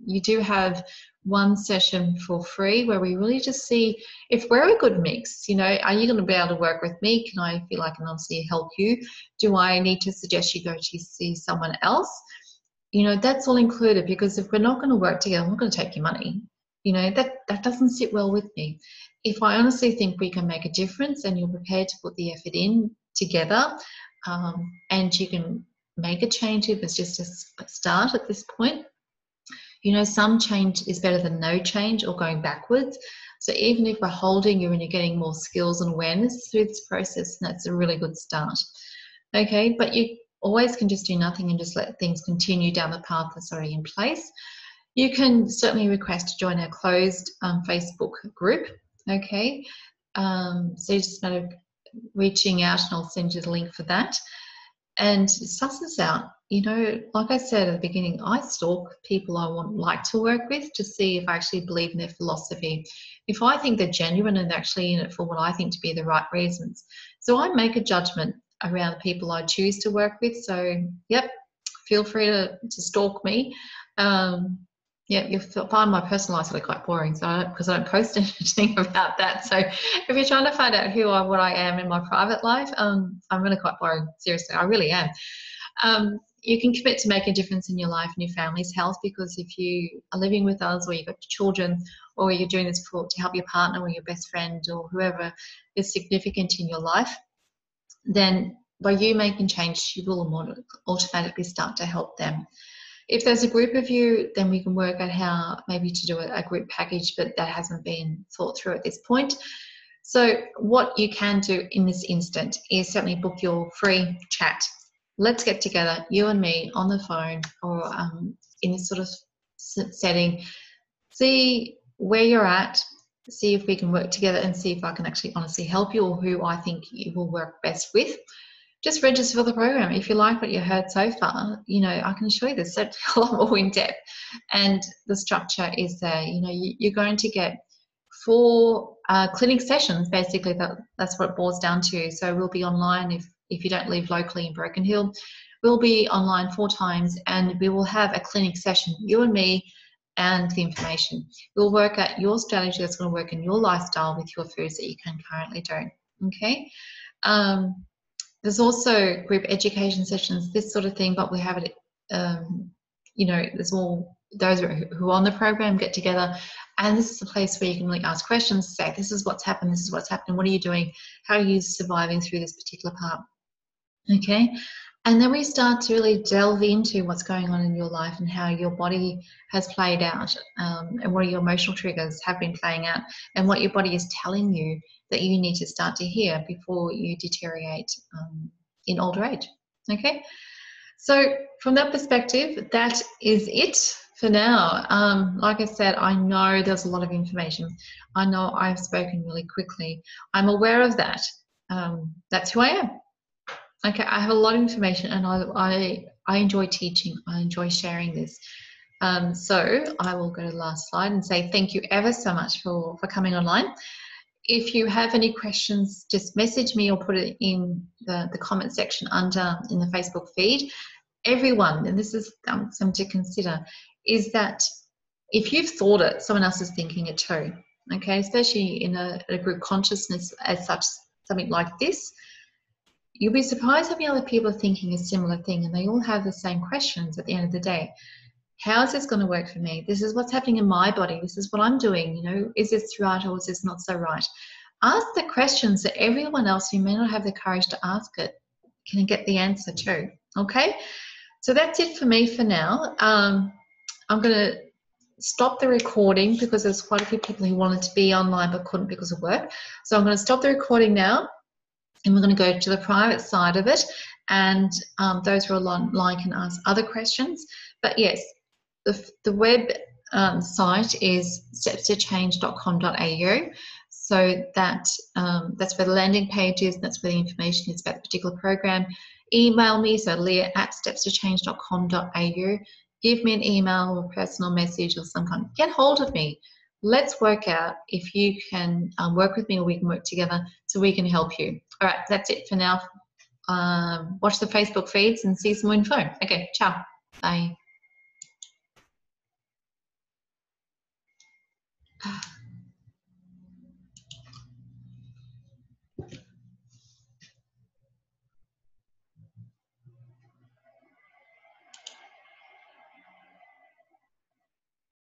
you do have 1 session for free where we really just see if we're a good mix. You know, are you going to be able to work with me? Can I feel I can obviously help you? Do I need to suggest you go to see someone else? You know, that's all included, because if we're not going to work together, I'm not going to take your money. You know, that doesn't sit well with me. If I honestly think we can make a difference and you're prepared to put the effort in together, and you can make a change if it's just a start at this point. You know, some change is better than no change or going backwards. So even if we're holding you and you're getting more skills and awareness through this process, that's a really good start. Okay, but you always can just do nothing and just let things continue down the path that's already in place. You can certainly request to join our closed Facebook group. Okay, so it's just a matter of reaching out, and I'll send you the link for that. And suss us out. You know, like I said at the beginning, I stalk people I like to work with to see if I actually believe in their philosophy. If I think they're genuine and actually in it for what I think to be the right reasons. So I make a judgment around the people I choose to work with. So, yep, feel free to stalk me. Yeah, you'll find my personal life really quite boring, because I don't post anything about that. So if you're trying to find out what I am in my private life, I'm really quite boring. Seriously, I really am. You can commit to make a difference in your life and your family's health, because if you are living with us, or you've got children, or you're doing this to help your partner or your best friend or whoever is significant in your life, then by you making change, you will automatically start to help them. If there's a group of you, then we can work out how maybe to do a group package, but that hasn't been thought through at this point. So what you can do in this instant is certainly book your free chat. Let's get together, you and me, on the phone or in this sort of setting, see where you're at, see if we can work together and see if I can actually honestly help you or who I think you will work best with. Just register for the program. If you like what you heard so far, you know, I can assure you there's a lot more in depth, and the structure is there. You know, you're going to get 4 clinic sessions, basically. That's what it boils down to. So we'll be online if you don't live locally in Broken Hill. We'll be online 4 times, and we will have a clinic session, you and me, and the information. We'll work out your strategy that's going to work in your lifestyle with your foods that you can currently do. Okay. There's also group education sessions, this sort of thing, but we have it, you know, there's all those who are on the program get together, and this is a place where you can really ask questions, say, this is what's happened, this is what's happening, what are you doing, how are you surviving through this particular part, okay? And then we start to really delve into what's going on in your life and how your body has played out, and what your emotional triggers have been playing out, and what your body is telling you that you need to start to hear before you deteriorate in older age. Okay, so from that perspective, that is it for now. Like I said, I know there's a lot of information. I know I've spoken really quickly. I'm aware of that. That's who I am. Okay, I have a lot of information, and I enjoy teaching. I enjoy sharing this. So I will go to the last slide and say thank you ever so much for coming online. If you have any questions, just message me or put it in the comment section under in the Facebook feed. Everyone, and this is something to consider, is that if you've thought it, someone else is thinking it too. Okay, especially in a group consciousness as such, something like this. You'll be surprised how many other people are thinking a similar thing, and they all have the same questions at the end of the day. How is this going to work for me? This is what's happening in my body. This is what I'm doing. You know, is this right or is this not so right? Ask the questions that everyone else who may not have the courage to ask it can get the answer to. Okay, so that's it for me for now. I'm going to stop the recording because there's quite a few people who wanted to be online but couldn't because of work. So I'm going to stop the recording now, and we're going to go to the private side of it, and those who are online can ask other questions. But yes, the web site is stepstochange.com.au. So that's where the landing page is, that's where the information is about the particular program. Email me, so leah@stepstochange.com.au. Give me an email or a personal message or some kind. Get hold of me. Let's work out if you can work with me or we can work together so we can help you. All right, that's it for now. Watch the Facebook feeds and see some more info. Okay, ciao. Bye.